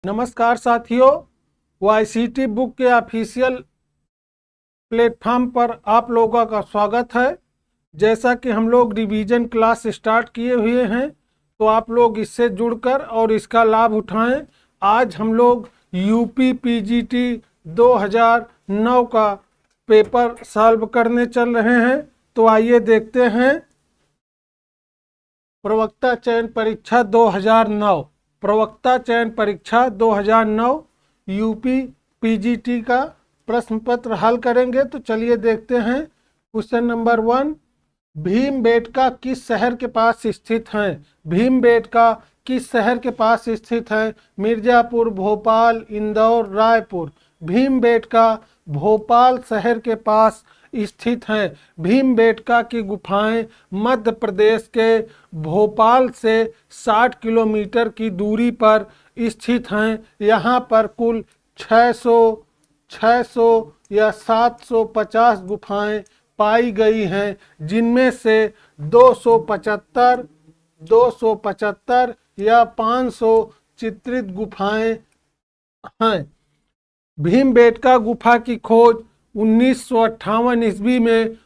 नमस्कार साथियों, YCT book के ऑफिशियल प्लेटफॉर्म पर आप लोगों का स्वागत है। जैसा कि हम लोग रिवीजन क्लास स्टार्ट किए हुए हैं, तो आप लोग इससे जुड़कर और इसका लाभ उठाएं। आज हम लोग यूपी PGT 2009 का पेपर सॉल्व करने चल रहे हैं। तो आइए देखते हैं। प्रवक्ता चयन परीक्षा 2009, प्रवक्ता चयन परीक्षा 2009 यूपी PGT का प्रश्न पत्र हल करेंगे। तो चलिए देखते हैं। क्वेश्चन नंबर 1, भीमबेटका किस शहर के पास स्थित है? भीमबेटका किस शहर के पास स्थित है? मिर्जापुर, भोपाल, इंदौर, रायपुर। भीमबेटका भोपाल शहर के पास स्थित हैं। भीमबेटका की गुफाएं मध्य प्रदेश के भोपाल से 60 किलोमीटर की दूरी पर स्थित हैं। यहाँ पर कुल 600 या 750 गुफाएं पाई गई हैं, जिनमें से 275 या 500 चित्रित गुफाएं हैं। भीमबेटका गुफा की खोज 1958 ईस्वी में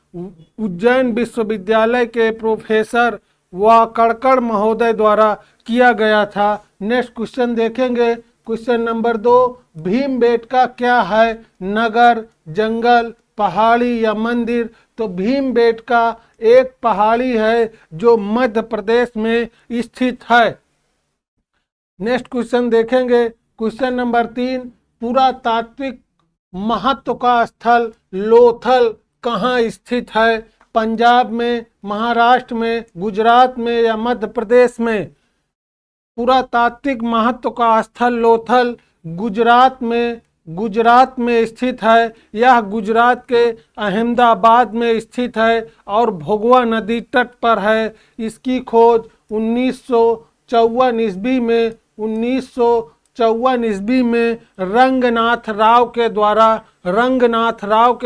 उज्जैन विश्वविद्यालय के प्रोफेसर वाकड़कर महोदय द्वारा किया गया था। नेक्स्ट क्वेश्चन देखेंगे। क्वेश्चन नंबर 2, भीमबेटका क्या है? नगर, जंगल, पहाड़ी या मंदिर? तो भीमबेटका एक पहाड़ी है जो मध्य प्रदेश में स्थित है। नेक्स्ट क्वेश्चन देखेंगे। क्वेश्चन नंबर 3, पुरातात्विक महत्व का स्थल लोथल कहाँ स्थित है? पंजाब में, महाराष्ट्र में, गुजरात में या मध्य प्रदेश में? पुरातात्विक महत्व का स्थल लोथल गुजरात में स्थित है। यह गुजरात के अहमदाबाद में स्थित है और भोगवा नदी तट पर है। इसकी खोज 1954 ईस्वी में रंगनाथ राव के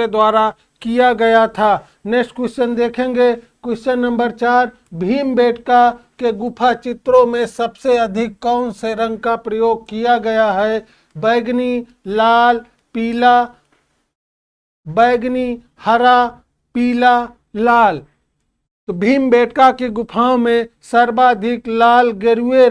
द्वारा किया गया था। नेक्स्ट क्वेश्चन देखेंगे। क्वेश्चन नंबर 4, भीमबेटका के गुफा चित्रों में सबसे अधिक कौन से रंग का प्रयोग किया गया है? बैगनी, लाल, पीला, बैगनी, हरा, पीला, लाल। तो भीमबेटका की गुफाओं में सर्वाधिक लाल गेरुए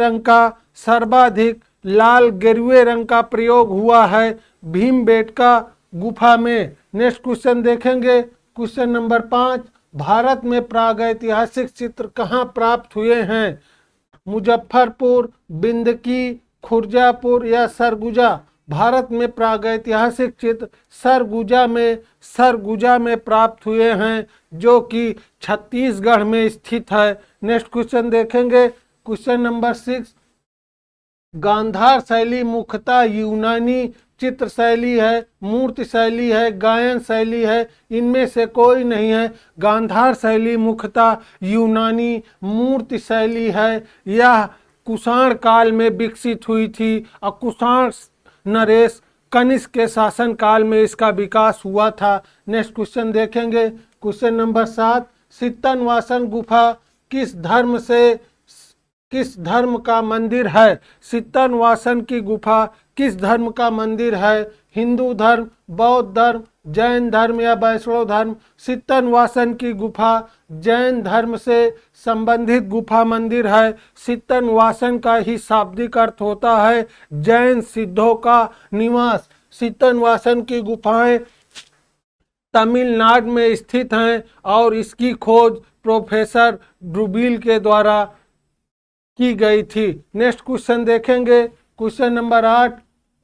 रंग का प्रयोग हुआ है भीमबेटका गुफा में। नेक्स्ट क्वेश्चन देखेंगे। क्वेश्चन नंबर 5, भारत में प्रागैतिहासिक चित्र कहाँ प्राप्त हुए हैं? मुजफ्फरपुर, बिंदकी, खुर्जापुर या सरगुजा? भारत में प्रागैतिहासिक चित्र सरगुजा में प्राप्त हुए हैं, जो कि छत्तीसगढ़ में स्थित है। नेक्स्ट क्वेश्चन देखेंगे। क्वेश्चन नंबर 6, गांधार शैली मुख्यतः यूनानी चित्र शैली है, मूर्ति शैली है, गायन शैली है? इनमें से कोई नहीं है। गांधार शैली मुख्यतः यूनानी मूर्ति शैली है। यह कुषाण काल में विकसित हुई थी और कुषाण नरेश कनिष्क के शासन काल में इसका विकास हुआ था। नेक्स्ट क्वेश्चन देखेंगे। क्वेश्चन नंबर 7, सित्तनवासन गुफा किस धर्म का मंदिर है? सित्तनवासन की गुफा किस धर्म का मंदिर है? हिंदू धर्म, बौद्ध धर्म, जैन धर्म या वैष्णव धर्म? सित्तनवासन की गुफा जैन धर्म से संबंधित गुफा मंदिर है। सित्तनवासन का ही शाब्दिक अर्थ होता है जैन सिद्धों का निवास। सित्तनवासन की गुफाएं तमिलनाडु में स्थित हैं और इसकी खोज प्रोफेसर ड्रूबिल के द्वारा की गई थी। नेक्स्ट क्वेश्चन देखेंगे। क्वेश्चन नंबर 8,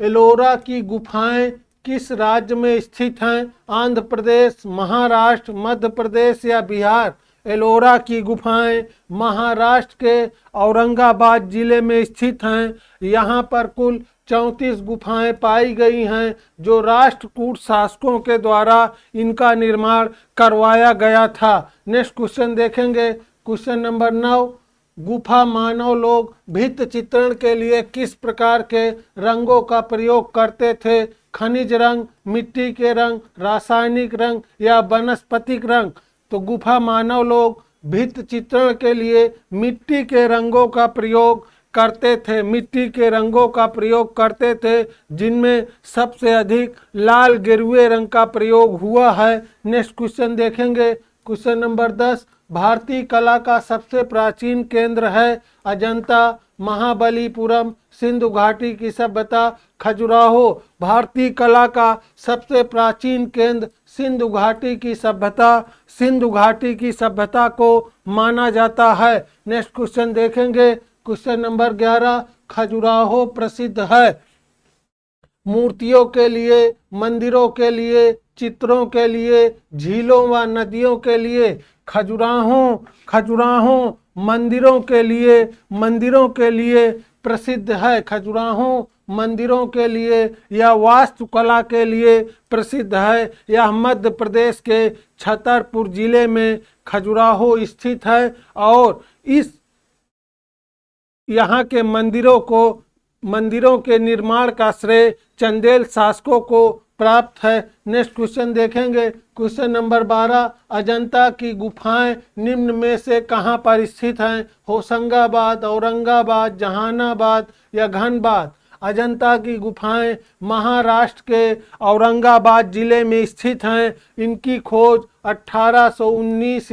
एलोरा की गुफाएं किस राज्य में स्थित हैं? आंध्र प्रदेश, महाराष्ट्र, मध्य प्रदेश या बिहार? एलोरा की गुफाएं महाराष्ट्र के औरंगाबाद जिले में स्थित हैं। यहाँ पर कुल 34 गुफाएं पाई गई हैं, जो राष्ट्रकूट शासकों के द्वारा इनका निर्माण करवाया गया था। नेक्स्ट क्वेश्चन देखेंगे। क्वेश्चन नंबर 9, गुफा मानव लोग भित्ति चित्रण के लिए किस प्रकार के रंगों का प्रयोग करते थे? खनिज रंग, मिट्टी के रंग, रासायनिक रंग या वनस्पतिक रंग? तो गुफा मानव लोग भित्ति चित्रण के लिए मिट्टी के रंगों का प्रयोग करते थे, मिट्टी के रंगों का प्रयोग करते थे, जिनमें सबसे अधिक लाल गेरुए रंग का प्रयोग हुआ है। नेक्स्ट क्वेश्चन देखेंगे, क्वेश्चन नंबर 10, भारतीय कला का सबसे प्राचीन केंद्र है अजंता, महाबलीपुरम, सिंधु घाटी की सभ्यता, खजुराहो। भारतीय कला का सबसे प्राचीन केंद्र सिंधु घाटी की सभ्यता, सिंधु घाटी की सभ्यता को माना जाता है। नेक्स्ट क्वेश्चन देखेंगे, क्वेश्चन नंबर 11, खजुराहो प्रसिद्ध है मूर्तियों के लिए, मंदिरों के लिए, चित्रों के लिए, झीलों व नदियों के लिए। खजुराहो मंदिरों के लिए प्रसिद्ध है। खजुराहो मंदिरों के लिए या वास्तुकला के लिए प्रसिद्ध है। यह मध्य प्रदेश के छतरपुर जिले में खजुराहो स्थित है और इस यहाँ के मंदिरों के निर्माण का श्रेय चंदेल शासकों को प्राप्त है। नेक्स्ट क्वेश्चन देखेंगे, क्वेश्चन नंबर 12, अजंता की गुफाएं निम्न में से कहां पर स्थित हैं? होशंगाबाद, औरंगाबाद, जहानाबाद या धनबाद। अजंता की गुफाएं महाराष्ट्र के औरंगाबाद जिले में स्थित हैं। इनकी खोज 1819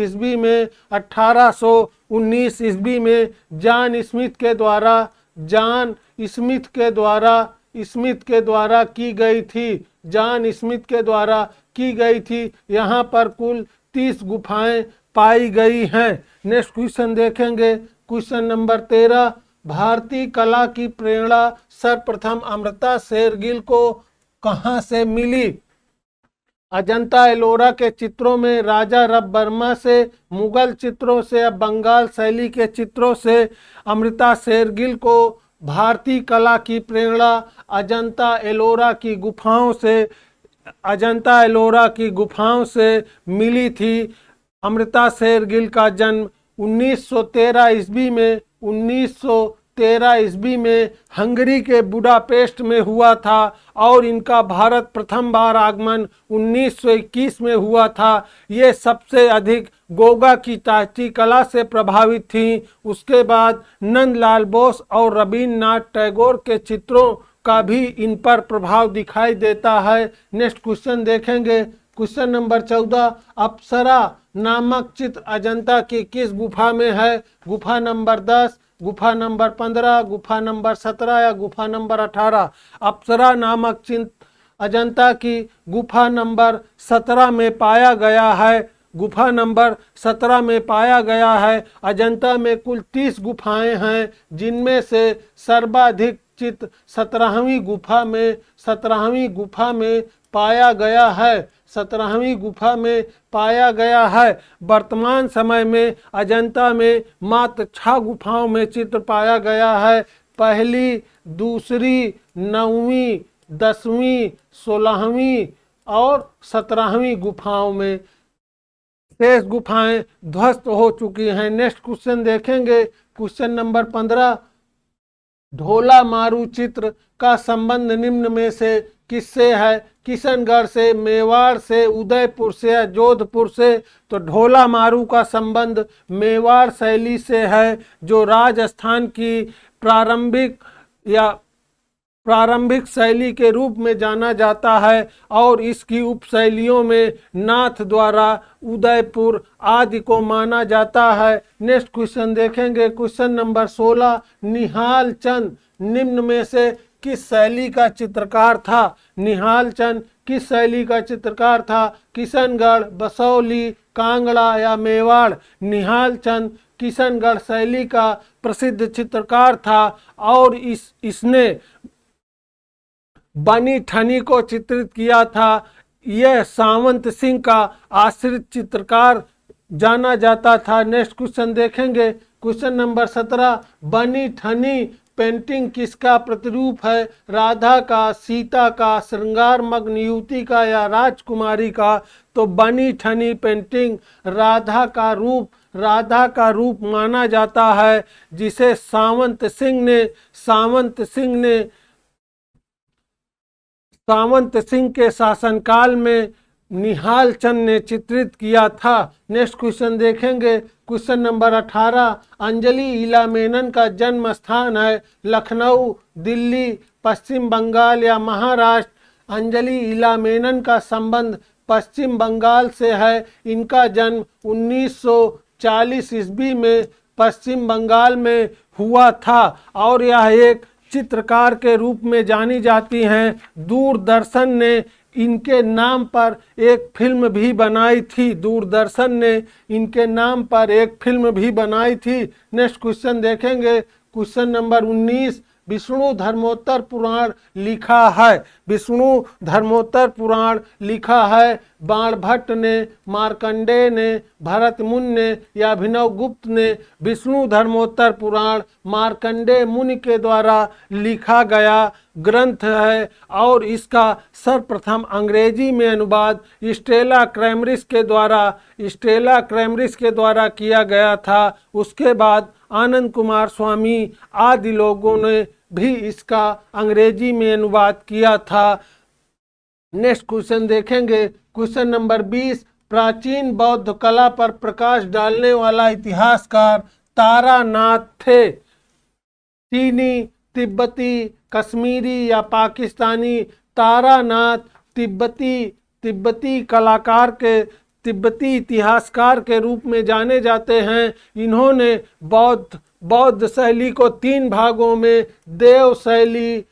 ईस्वी में जॉन स्मिथ के द्वारा की गई थी। जॉन स्मिथ के द्वारा की गई थी। यहाँ पर कुल 30 गुफाएं पाई गई हैं। नेक्स्ट क्वेश्चन देखेंगे, क्वेश्चन नंबर 13, भारतीय कला की प्रेरणा सर्वप्रथम अमृता शेरगिल को कहाँ से मिली? अजंता एलोरा के चित्रों में, राजा रब वर्मा से, मुगल चित्रों से या बंगाल शैली के चित्रों से। अमृता शेरगिल को भारतीय कला की प्रेरणा अजंता एलोरा की गुफाओं से मिली थी। अमृता शेरगिल का जन्म 1913 ईस्वी में हंगरी के बुडापेस्ट में हुआ था और इनका भारत प्रथम बार आगमन 1921 में हुआ था। ये सबसे अधिक गोगा की ताती कला से प्रभावित थीं। उसके बाद नंदलाल बोस और रवींद्रनाथ टैगोर के चित्रों का भी इन पर प्रभाव दिखाई देता है। नेक्स्ट क्वेश्चन देखेंगे, क्वेश्चन नंबर 14, अप्सरा नामक चित्र अजंता की किस गुफा में है? गुफा नंबर 10, गुफा नंबर 15, गुफा नंबर 17 या गुफा नंबर 18। अप्सरा नामक चित्र अजंता की गुफा नंबर 17 में पाया गया है। गुफा नंबर 17 में पाया गया है। अजंता में कुल 30 गुफाएं हैं, जिनमें से सर्वाधिक चित्र 17वीं गुफा में पाया गया है। 17वीं गुफा में पाया गया है। वर्तमान समय में अजंता में मात्र 6 गुफाओं में चित्र पाया गया है। पहली, दूसरी, 9वीं, 10वीं, 16वीं और 17वीं गुफाओं में। शेष गुफाएं ध्वस्त हो चुकी हैं। नेक्स्ट क्वेश्चन देखेंगे, क्वेश्चन नंबर 15, ढोला मारू चित्र का संबंध निम्न में से किससे है? किशनगढ़ से, मेवाड़ से, उदयपुर से या जोधपुर से? तो ढोला मारू का संबंध मेवाड़ शैली से है, जो राजस्थान की प्रारंभिक शैली के रूप में जाना जाता है और इसकी उपशैलियों में नाथ द्वारा, उदयपुर आदि को माना जाता है। नेक्स्ट क्वेश्चन देखेंगे, क्वेश्चन नंबर 16, निहाल चंद निम्न में से किस शैली का चित्रकार था? निहाल चंद किस शैली का चित्रकार था? किशनगढ़, बसौली, कांगड़ा या मेवाड़? निहाल चंद किशनगढ़ शैली का प्रसिद्ध चित्रकार था और इसने बनी ठनी को चित्रित किया था। यह सावंत सिंह का आश्रित चित्रकार जाना जाता था। नेक्स्ट क्वेश्चन देखेंगे, क्वेश्चन नंबर 17, बनी ठनी पेंटिंग किसका प्रतिरूप है? राधा का, सीता का, श्रृंगार मग्न युवती का या राजकुमारी का? तो बनी ठनी पेंटिंग राधा का रूप माना जाता है, जिसे सावंत सिंह के शासनकाल में निहाल चंद ने चित्रित किया था। नेक्स्ट क्वेश्चन देखेंगे, क्वेश्चन नंबर 18। अंजलि ईला मेनन का जन्म स्थान है लखनऊ, दिल्ली, पश्चिम बंगाल या महाराष्ट्र। अंजलि ईला मेनन का संबंध पश्चिम बंगाल से है। इनका जन्म 1940 ईस्वी में पश्चिम बंगाल में हुआ था और यह एक चित्रकार के रूप में जानी जाती हैं। दूरदर्शन ने इनके नाम पर एक फिल्म भी बनाई थी। दूरदर्शन ने इनके नाम पर एक फिल्म भी बनाई थी। नेक्स्ट क्वेश्चन देखेंगे, क्वेश्चन नंबर 19। विष्णु धर्मोत्तर पुराण लिखा है। विष्णु धर्मोत्तर पुराण लिखा है बाणभट्ट ने, मार्कंडेय ने, भरत मुनि ने या अभिनव गुप्त ने। विष्णु धर्मोत्तर पुराण मार्कंडेय मुनि के द्वारा लिखा गया ग्रंथ है और इसका सर्वप्रथम अंग्रेजी में अनुवाद स्टेला क्रैमरिस के द्वारा किया गया था। उसके बाद आनंद कुमार स्वामी आदि लोगों ने भी इसका अंग्रेजी में अनुवाद किया था। नेक्स्ट क्वेश्चन देखेंगे, क्वेश्चन नंबर 20। प्राचीन बौद्ध कला पर प्रकाश डालने वाला इतिहासकार तारानाथ थे। चीनी, तिब्बती, कश्मीरी या पाकिस्तानी। तारानाथ तिब्बती तिब्बती इतिहासकार के रूप में जाने जाते हैं। इन्होंने बौद्ध शैली को 3 भागों में देव शैली,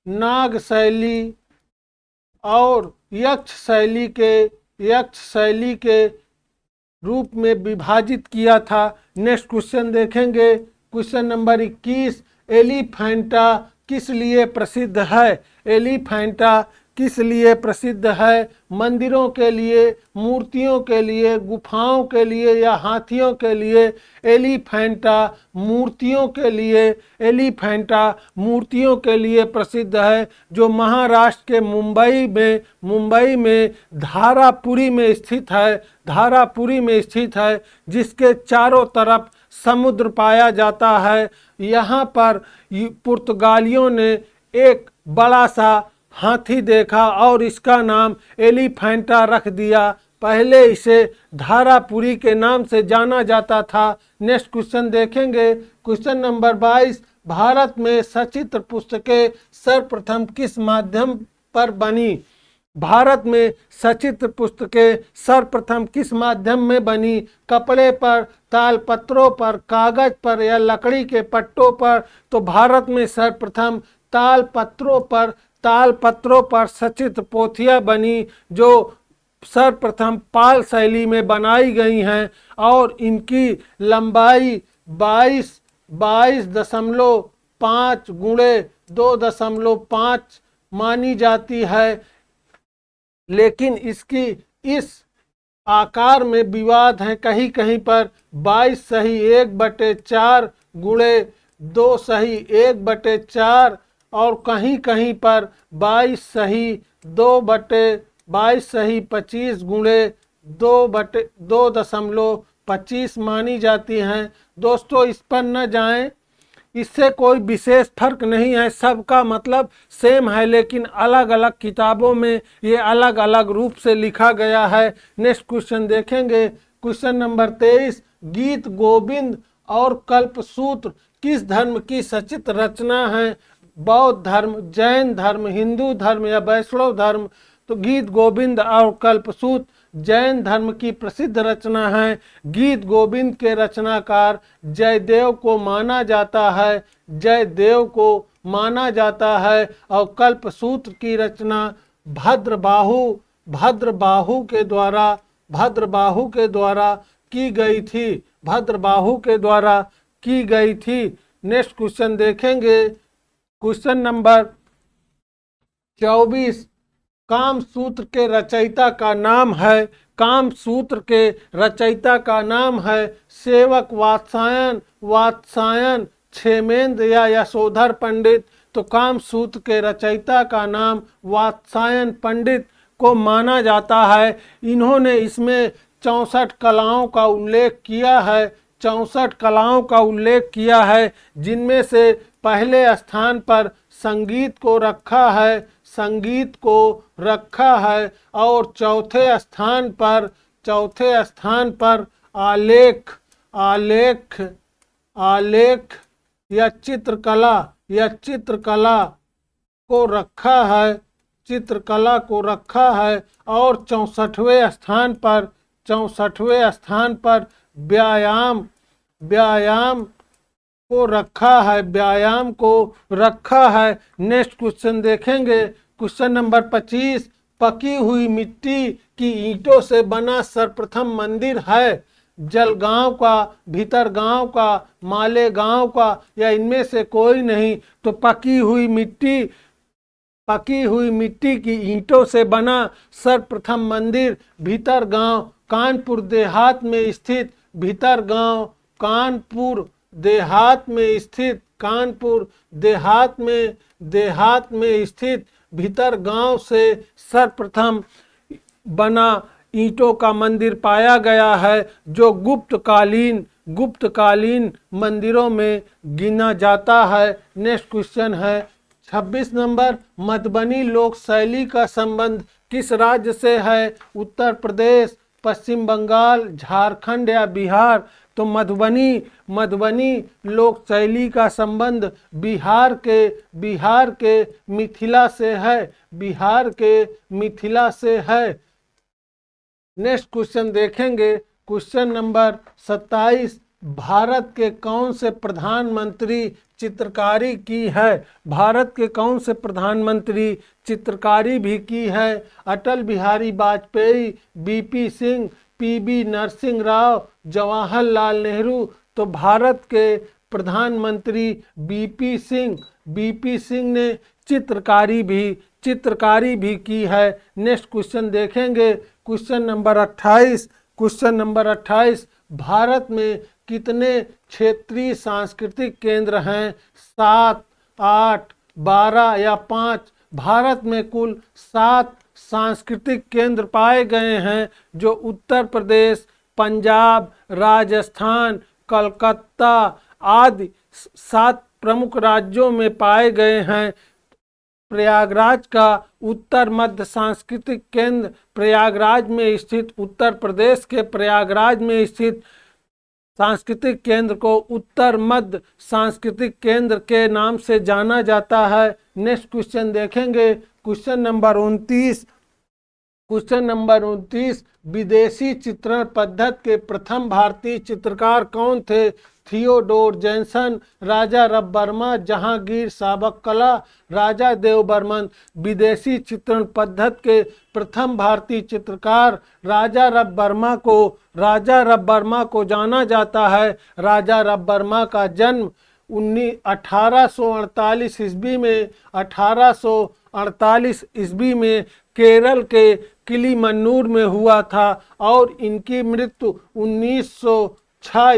नाग शैली और यक्ष शैली के रूप में विभाजित किया था। नेक्स्ट क्वेश्चन देखेंगे, क्वेश्चन नंबर 21। एलिफेंटा किस लिए प्रसिद्ध है? एलिफेंटा किस लिए प्रसिद्ध है? मंदिरों के लिए, मूर्तियों के लिए, गुफाओं के लिए या हाथियों के लिए? एलिफेंटा मूर्तियों के लिए प्रसिद्ध है, जो महाराष्ट्र के मुंबई में धारापुरी में स्थित है, जिसके चारों तरफ समुद्र पाया जाता है। यहाँ पर पुर्तगालियों ने एक बड़ा सा हाथी देखा और इसका नाम एलिफेंटा रख दिया। पहले इसे धारापुरी के नाम से जाना जाता था। नेक्स्ट क्वेश्चन देखेंगे, क्वेश्चन नंबर 22। भारत में सचित्र पुस्तकें सर्वप्रथम किस माध्यम पर बनी? भारत में सचित्र पुस्तकें सर्वप्रथम किस माध्यम में बनी? कपड़े पर, तालपत्रों पर, कागज पर या लकड़ी के पट्टों पर? तो भारत में सर्वप्रथम तालपत्रों पर सचित्र पोथियां बनी, जो सर्वप्रथम पाल शैली में बनाई गई हैं और इनकी लंबाई 22.5 गुणे 2.5 मानी जाती है। लेकिन इसकी इस आकार में विवाद है। कहीं कहीं पर 22 सही 1/4 गुणे 2 सही 1/4 और कहीं कहीं पर 22 सही 25 गुणे 2.25 मानी जाती हैं। दोस्तों, इस पर न जाएं, इससे कोई विशेष फर्क नहीं है, सबका मतलब सेम है, लेकिन अलग अलग किताबों में ये अलग अलग रूप से लिखा गया है। नेक्स्ट क्वेश्चन देखेंगे, क्वेश्चन नंबर 23। गीत गोविंद और कल्पसूत्र किस धर्म की सचित्र रचना है? बौद्ध धर्म, जैन धर्म, हिंदू धर्म या वैष्णव धर्म? तो गीत गोविंद और कल्पसूत्र जैन धर्म की प्रसिद्ध रचना है। गीत गोविंद के रचनाकार जयदेव को माना जाता है और कल्पसूत्र की रचना भद्रबाहु के द्वारा की गई थी। नेक्स्ट क्वेश्चन देखेंगे, क्वेश्चन नंबर 24। कामसूत्र के रचयिता का नाम है सेवक वात्सायन क्षेमेंद्र या यशोधर पंडित। तो कामसूत्र के रचयिता का नाम वात्सायन पंडित को माना जाता है। इन्होंने इसमें 64 कलाओं का उल्लेख किया है, जिनमें से पहले स्थान पर संगीत को रखा है, संगीत को रखा है। और चौथे स्थान पर आलेख या चित्रकला को रखा है। और 64वें स्थान पर व्यायाम को रखा है। नेक्स्ट क्वेश्चन देखेंगे, क्वेश्चन नंबर 25। पकी हुई मिट्टी की ईंटों से बना सर्वप्रथम मंदिर है जलगांव का, भीतरगांव का, मालेगांव का या इनमें से कोई नहीं। तो पकी हुई मिट्टी की ईंटों से बना सर्वप्रथम मंदिर भीतरगांव, कानपुर देहात में स्थित भीतरगांव से सर्वप्रथम बना ईंटों का मंदिर पाया गया है, जो गुप्तकालीन मंदिरों में गिना जाता है। नेक्स्ट क्वेश्चन है 26 नंबर। मधुबनी लोक शैली का संबंध किस राज्य से है? उत्तर प्रदेश, पश्चिम बंगाल, झारखंड या बिहार। तो मधुबनी लोक शैली का संबंध बिहार के मिथिला से है। नेक्स्ट क्वेश्चन देखेंगे, क्वेश्चन नंबर 27। भारत के कौन से प्रधानमंत्री चित्रकारी की है? भारत के कौन से प्रधानमंत्री चित्रकारी भी की है? Atal Bihari Vajpayee, BP Singh, PB Narasimha Rao, Jawaharlal Nehru. तो भारत के प्रधानमंत्री बीपी सिंह ने चित्रकारी भी की है। नेक्स्ट क्वेश्चन देखेंगे, क्वेश्चन नंबर 28। भारत में कितने क्षेत्रीय सांस्कृतिक केंद्र हैं? 7, 8, 12 या 5। भारत में कुल 7 सांस्कृतिक केंद्र पाए गए हैं, जो उत्तर प्रदेश, पंजाब, राजस्थान, कलकत्ता आदि 7 प्रमुख राज्यों में पाए गए हैं। प्रयागराज का उत्तर मध्य सांस्कृतिक केंद्र प्रयागराज में स्थित, उत्तर प्रदेश के प्रयागराज में स्थित सांस्कृतिक केंद्र को उत्तर मध्य सांस्कृतिक केंद्र के नाम से जाना जाता है। नेक्स्ट क्वेश्चन देखेंगे, क्वेश्चन नंबर 29। विदेशी चित्रण पद्धति के प्रथम भारतीय चित्रकार कौन थे? थियोडोर जैनसन, राजा रविवर्मा, जहांगीर साबकला, राजा देवबर्मन। विदेशी चित्रण पद्धति के प्रथम भारतीय चित्रकार राजा रविवर्मा को जाना जाता है। राजा रविवर्मा का जन्म 1848 ईस्वी में केरल के किलीमन्नूर में हुआ था और इनकी मृत्यु 1906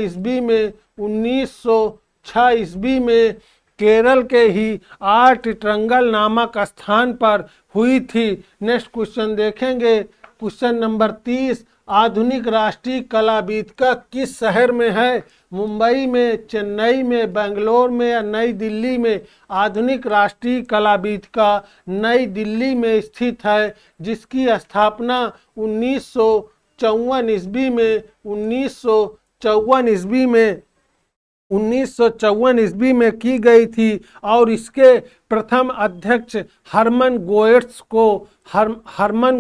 ईस्वी में केरल के ही आर्टिट्रंगल नामक स्थान पर हुई थी। नेक्स्ट क्वेश्चन देखेंगे, क्वेश्चन नंबर 30। आधुनिक राष्ट्रीय कला वेदिका किस शहर में है? मुंबई में, चेन्नई में, बेंगलोर में या नई दिल्ली में? आधुनिक राष्ट्रीय कला वेदिका नई दिल्ली में स्थित है, जिसकी स्थापना 1954 ईस्वी में की गई थी और इसके प्रथम अध्यक्ष हरमन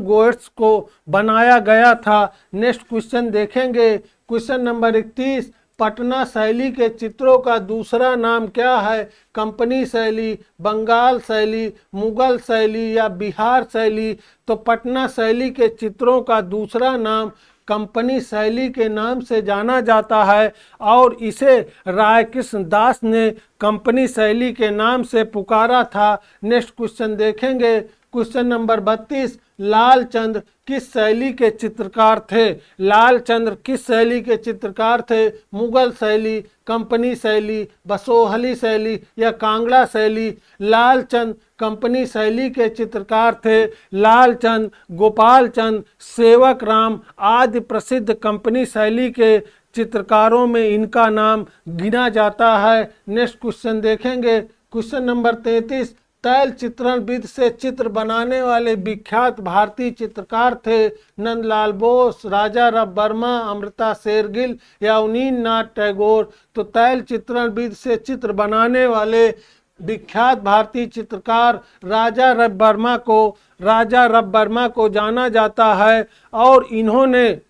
गोएट्स को बनाया गया था। नेक्स्ट क्वेश्चन देखेंगे, क्वेश्चन नंबर 31। पटना शैली के चित्रों का दूसरा नाम क्या है? कंपनी शैली, बंगाल शैली, मुगल शैली या बिहार शैली? तो पटना शैली के चित्रों का दूसरा नाम कंपनी शैली के नाम से जाना जाता है और इसे रायकृष्ण दास ने कंपनी शैली के नाम से पुकारा था। नेक्स्ट क्वेश्चन देखेंगे, क्वेश्चन नंबर 32। लालचंद किस शैली के चित्रकार थे? लालचंद्र किस शैली के चित्रकार थे? मुगल शैली, कंपनी शैली, बसोहली शैली या कांगड़ा शैली? लालचंद कंपनी शैली के चित्रकार थे। लालचंद, गोपाल चंद, सेवक राम आदि प्रसिद्ध कंपनी शैली के चित्रकारों में इनका नाम गिना जाता है। नेक्स्ट क्वेश्चन देखेंगे, क्वेश्चन नंबर 33, तैल चित्रण विधि से चित्र बनाने वाले विख्यात भारतीय चित्रकार थे नंदलाल बोस, राजा रविवर्मा, अमृता शेरगिल या अवनींद्रनाथ टैगोर। तो तैल चित्रण विधि से चित्र बनाने वाले विख्यात भारतीय चित्रकार राजा रविवर्मा को जाना जाता है और इन्होंने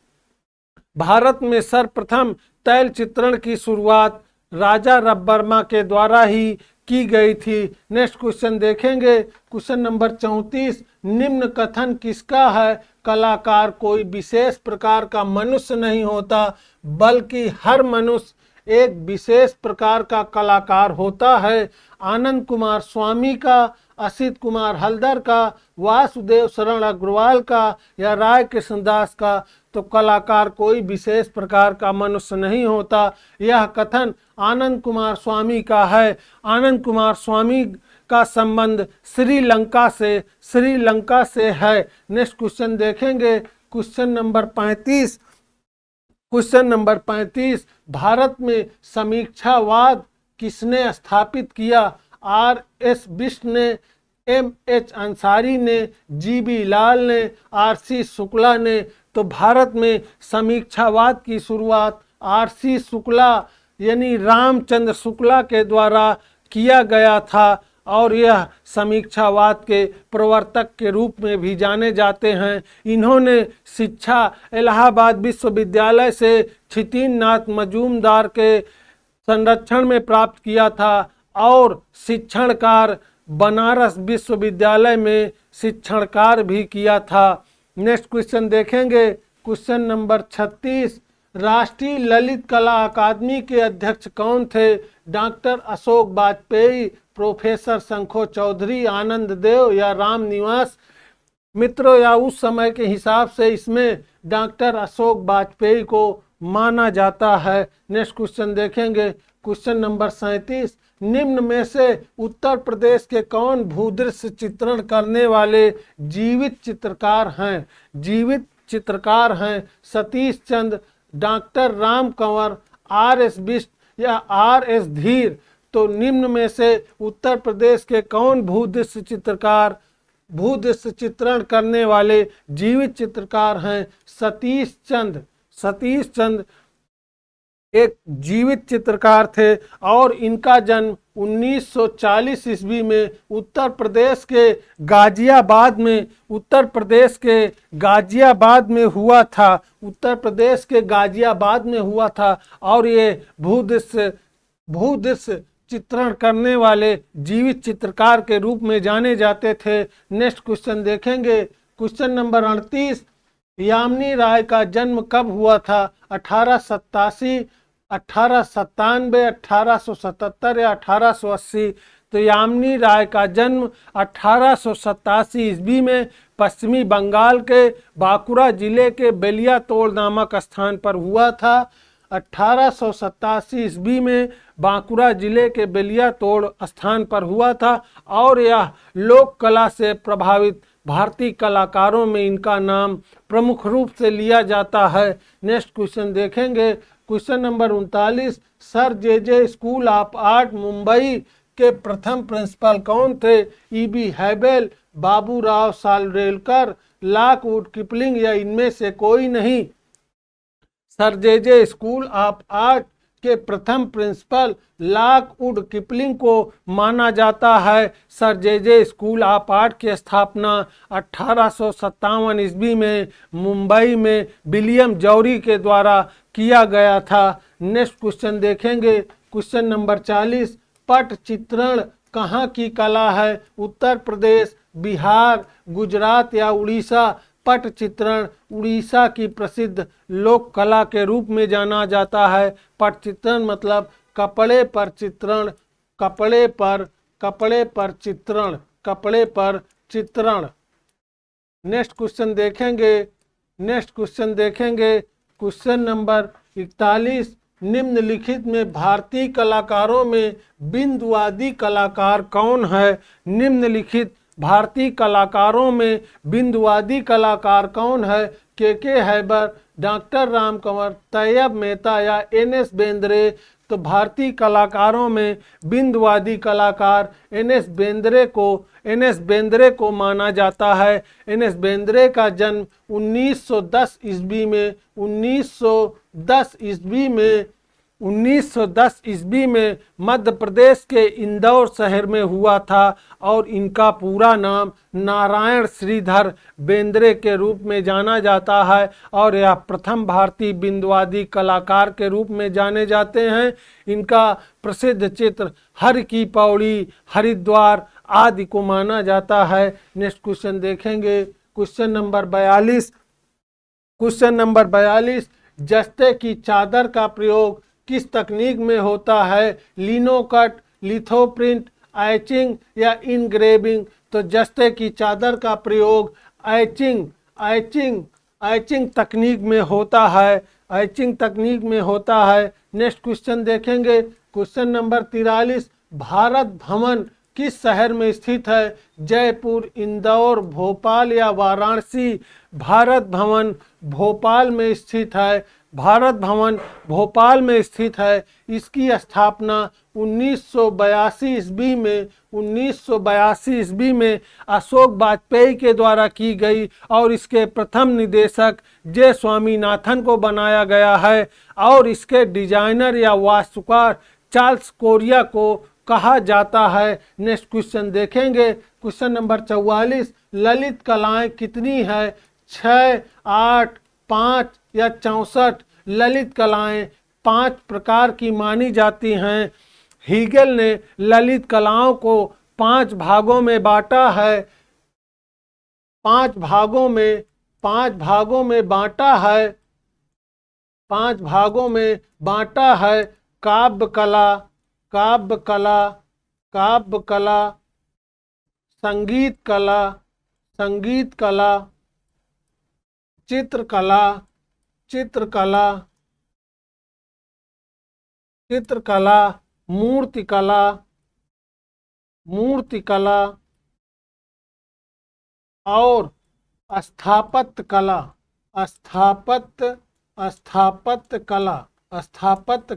भारत में सर्वप्रथम तैल चित्रण की शुरुआत राजा रविवर्मा के द्वारा ही की गई थी। नेक्स्ट क्वेश्चन देखेंगे, क्वेश्चन नंबर 34, निम्न कथन किसका है? कलाकार कोई विशेष प्रकार का मनुष्य नहीं होता, बल्कि हर मनुष्य एक विशेष प्रकार का कलाकार होता है। आनंद कुमार स्वामी का, असित कुमार हल्दर का, वासुदेव शरण अग्रवाल का या राय कृष्णदास का? तो कलाकार कोई विशेष प्रकार का मनुष्य नहीं होता, यह कथन आनंद कुमार स्वामी का है। आनंद कुमार स्वामी का संबंध श्रीलंका से है। नेक्स्ट क्वेश्चन देखेंगे, क्वेश्चन नंबर 35, भारत में समीक्षावाद किसने स्थापित किया? R.S. बिष्ट ने, M.H. अंसारी ने, G.B. लाल ने, R.C. शुक्ला ने? तो भारत में समीक्षावाद की शुरुआत R.C. शुक्ला यानी रामचंद्र शुक्ला के द्वारा किया गया था और यह समीक्षावाद के प्रवर्तक के रूप में भी जाने जाते हैं। इन्होंने शिक्षा इलाहाबाद विश्वविद्यालय से क्षितिननाथ मजूमदार के संरक्षण में प्राप्त किया था और शिक्षण कार्य बनारस विश्वविद्यालय में शिक्षण कार्य भी किया था। नेक्स्ट क्वेश्चन देखेंगे, क्वेश्चन नंबर 36, राष्ट्रीय ललित कला अकादमी के अध्यक्ष कौन थे? डॉक्टर अशोक वाजपेयी, प्रोफेसर शंखो चौधरी, आनंद देव या राम निवास? मित्रों, या उस समय के हिसाब से इसमें डॉक्टर अशोक वाजपेयी को माना जाता है। नेक्स्ट क्वेश्चन देखेंगे, क्वेश्चन नंबर 37, निम्न में से उत्तर प्रदेश के कौन भूदृश्य चित्रण करने वाले जीवित चित्रकार हैं? Satish Chandra, doctor Ram Kanwar, R.S. बिष्ट या R.S. धीर? तो निम्न में से उत्तर प्रदेश के कौन भूदृश्य चित्रण करने वाले जीवित चित्रकार हैं? सतीश चंद्र एक जीवित चित्रकार थे और इनका जन्म 1940 ईस्वी में उत्तर प्रदेश के गाजियाबाद में हुआ था और ये भूदृश्य चित्रण करने वाले जीवित चित्रकार के रूप में जाने जाते थे। नेक्स्ट क्वेश्चन देखेंगे, क्वेश्चन नंबर 38, यामिनी राय का जन्म कब हुआ था? 1887, 1897, 1877 या 1880? तो यामिनी राय का जन्म 1887 ईस्वी में पश्चिमी बंगाल के बांकुड़ा जिले के बेलियातोड़ नामक स्थान पर हुआ था। 1887 ईस्वी में बांकुड़ा जिले के बेलियातोड़ स्थान पर हुआ था और यह लोक कला से प्रभावित भारतीय कलाकारों में इनका नाम प्रमुख रूप से लिया जाता है। नेक्स्ट क्वेश्चन देखेंगे, question number 39, sir J school of art Mumbai के प्रथम प्रिंसिपल कौन थे? E.B. हैबेल, बाबूराव सालवेलकर, लॉकवुड किपलिंग या इनमें से कोई नहीं? Sir J school of art के प्रथम प्रिंसिपल लॉकवुड किपलिंग को माना जाता है। Sir J school of art की स्थापना 1857 ईस्वी में मुंबई में विलियम जौरी के द्वारा किया गया था। नेक्स्ट क्वेश्चन देखेंगे, क्वेश्चन नंबर 40, पट चित्रण कहाँ की कला है? उत्तर प्रदेश, बिहार, गुजरात या उड़ीसा? पट चित्रण उड़ीसा की प्रसिद्ध लोक कला के रूप में जाना जाता है। पट चित्रण मतलब कपड़े पर चित्रण। नेक्स्ट क्वेश्चन देखेंगे, क्वेश्चन नंबर 41, निम्नलिखित में भारतीय कलाकारों में बिंदुवादी कलाकार कौन है? निम्नलिखित भारतीय कलाकारों में बिंदुवादी कलाकार कौन है? के हैबर, डॉक्टर राम कंवर, तैयब मेहता या N.S. बेंद्रे? तो भारतीय कलाकारों में बिंदवादी कलाकार एन.एस. बेंद्रे को माना जाता है। एन.एस. बेंद्रे का जन्म 1910 ईस्वी में मध्य प्रदेश के इंदौर शहर में हुआ था और इनका पूरा नाम नारायण श्रीधर बेंद्रे के रूप में जाना जाता है और यह प्रथम भारतीय बिंदवादी कलाकार के रूप में जाने जाते हैं। इनका प्रसिद्ध चित्र हर की पौड़ी, हरिद्वार आदि को माना जाता है। नेक्स्ट क्वेश्चन देखेंगे, क्वेश्चन नंबर 42 जस्ते की चादर का प्रयोग किस तकनीक में होता है? लिनोकट, लिथोप्रिंट, एचिंग या इनग्रेविंग? तो जस्ते की चादर का प्रयोग एचिंग तकनीक में होता है। नेक्स्ट क्वेश्चन देखेंगे, क्वेश्चन नंबर 43 भारत भवन किस शहर में स्थित है? जयपुर, इंदौर, भोपाल या वाराणसी? भारत भवन भोपाल में स्थित है। इसकी स्थापना 1982 ईस्वी में अशोक वाजपेयी के द्वारा की गई और इसके प्रथम निदेशक जे स्वामीनाथन को बनाया गया है और इसके डिजाइनर या वास्तुकार चार्ल्स कोरिया को कहा जाता है। नेक्स्ट क्वेश्चन देखेंगे, क्वेश्चन नंबर 44 ललित कलाएं कितनी है? 6, 8, 5 या 64? ललित कलाएं 5 प्रकार की मानी जाती हैं। हीगल ने ललित कलाओं को 5 भागों में बांटा है। 5 भागों में बांटा है। काव्य कला, संगीत कला, चित्रकला, मूर्तिकला और स्थापत्य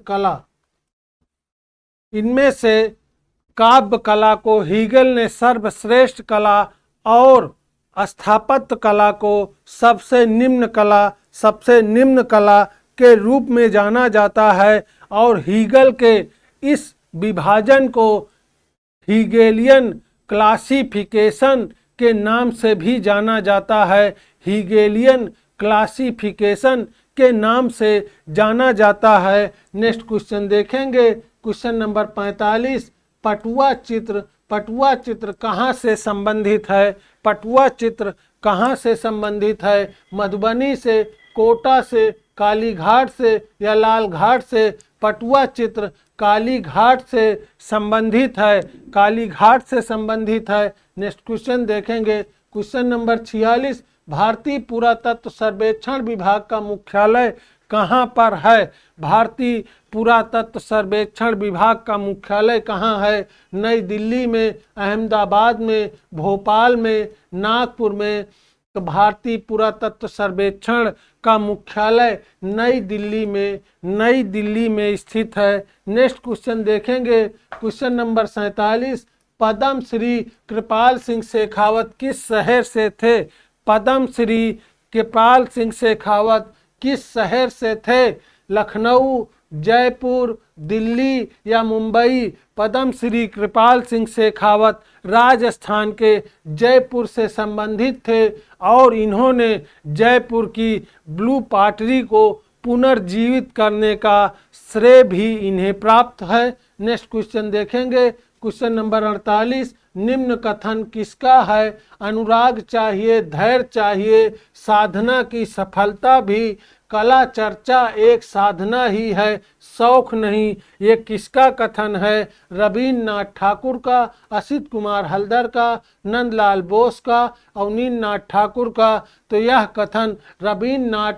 कला। इनमें से काव्य कला को हीगल ने सर्वश्रेष्ठ कला और स्थापत्य कला को सबसे निम्न कला के रूप में जाना जाता है और हीगल के इस विभाजन को हीगेलियन क्लासिफिकेशन के नाम से भी जाना जाता है। नेक्स्ट क्वेश्चन देखेंगे, क्वेश्चन नंबर 45 पटुआ चित्र कहाँ से संबंधित है? मधुबनी से, कोटा से, कालीघाट से या लालघाट से? पटुआ चित्र कालीघाट से संबंधित है। नेक्स्ट क्वेश्चन देखेंगे, क्वेश्चन नंबर 46 भारतीय पुरातत्व सर्वेक्षण विभाग का मुख्यालय कहाँ पर है? भारतीय पुरातत्व सर्वेक्षण विभाग का मुख्यालय कहाँ है? नई दिल्ली में, अहमदाबाद में, भोपाल में, नागपुर में? तो भारतीय पुरातत्व सर्वेक्षण का मुख्यालय नई दिल्ली में स्थित है। नेक्स्ट क्वेश्चन देखेंगे, क्वेश्चन नंबर 47 पद्म श्री कृपाल सिंह शेखावत किस शहर से थे? पद्म श्री कृपाल सिंह शेखावत किस शहर से थे? लखनऊ, जयपुर, दिल्ली या मुंबई? पद्म श्री कृपाल सिंह शेखावत राजस्थान के जयपुर से संबंधित थे और इन्होंने जयपुर की ब्लू पॉटरी को पुनर्जीवित करने का श्रेय भी इन्हें प्राप्त है। नेक्स्ट क्वेश्चन देखेंगे, क्वेश्चन नंबर 48 निम्न कथन किसका है? अनुराग चाहिए, धैर्य चाहिए, साधना की सफलता भी, कला चर्चा एक साधना ही है, शौक नहीं। ये किसका कथन है? रवीन्द्रनाथ ठाकुर का, असित कुमार हल्दर का, नंदलाल बोस का, अवनीन्द्रनाथ ठाकुर का? तो यह कथन रवीन्द्रनाथ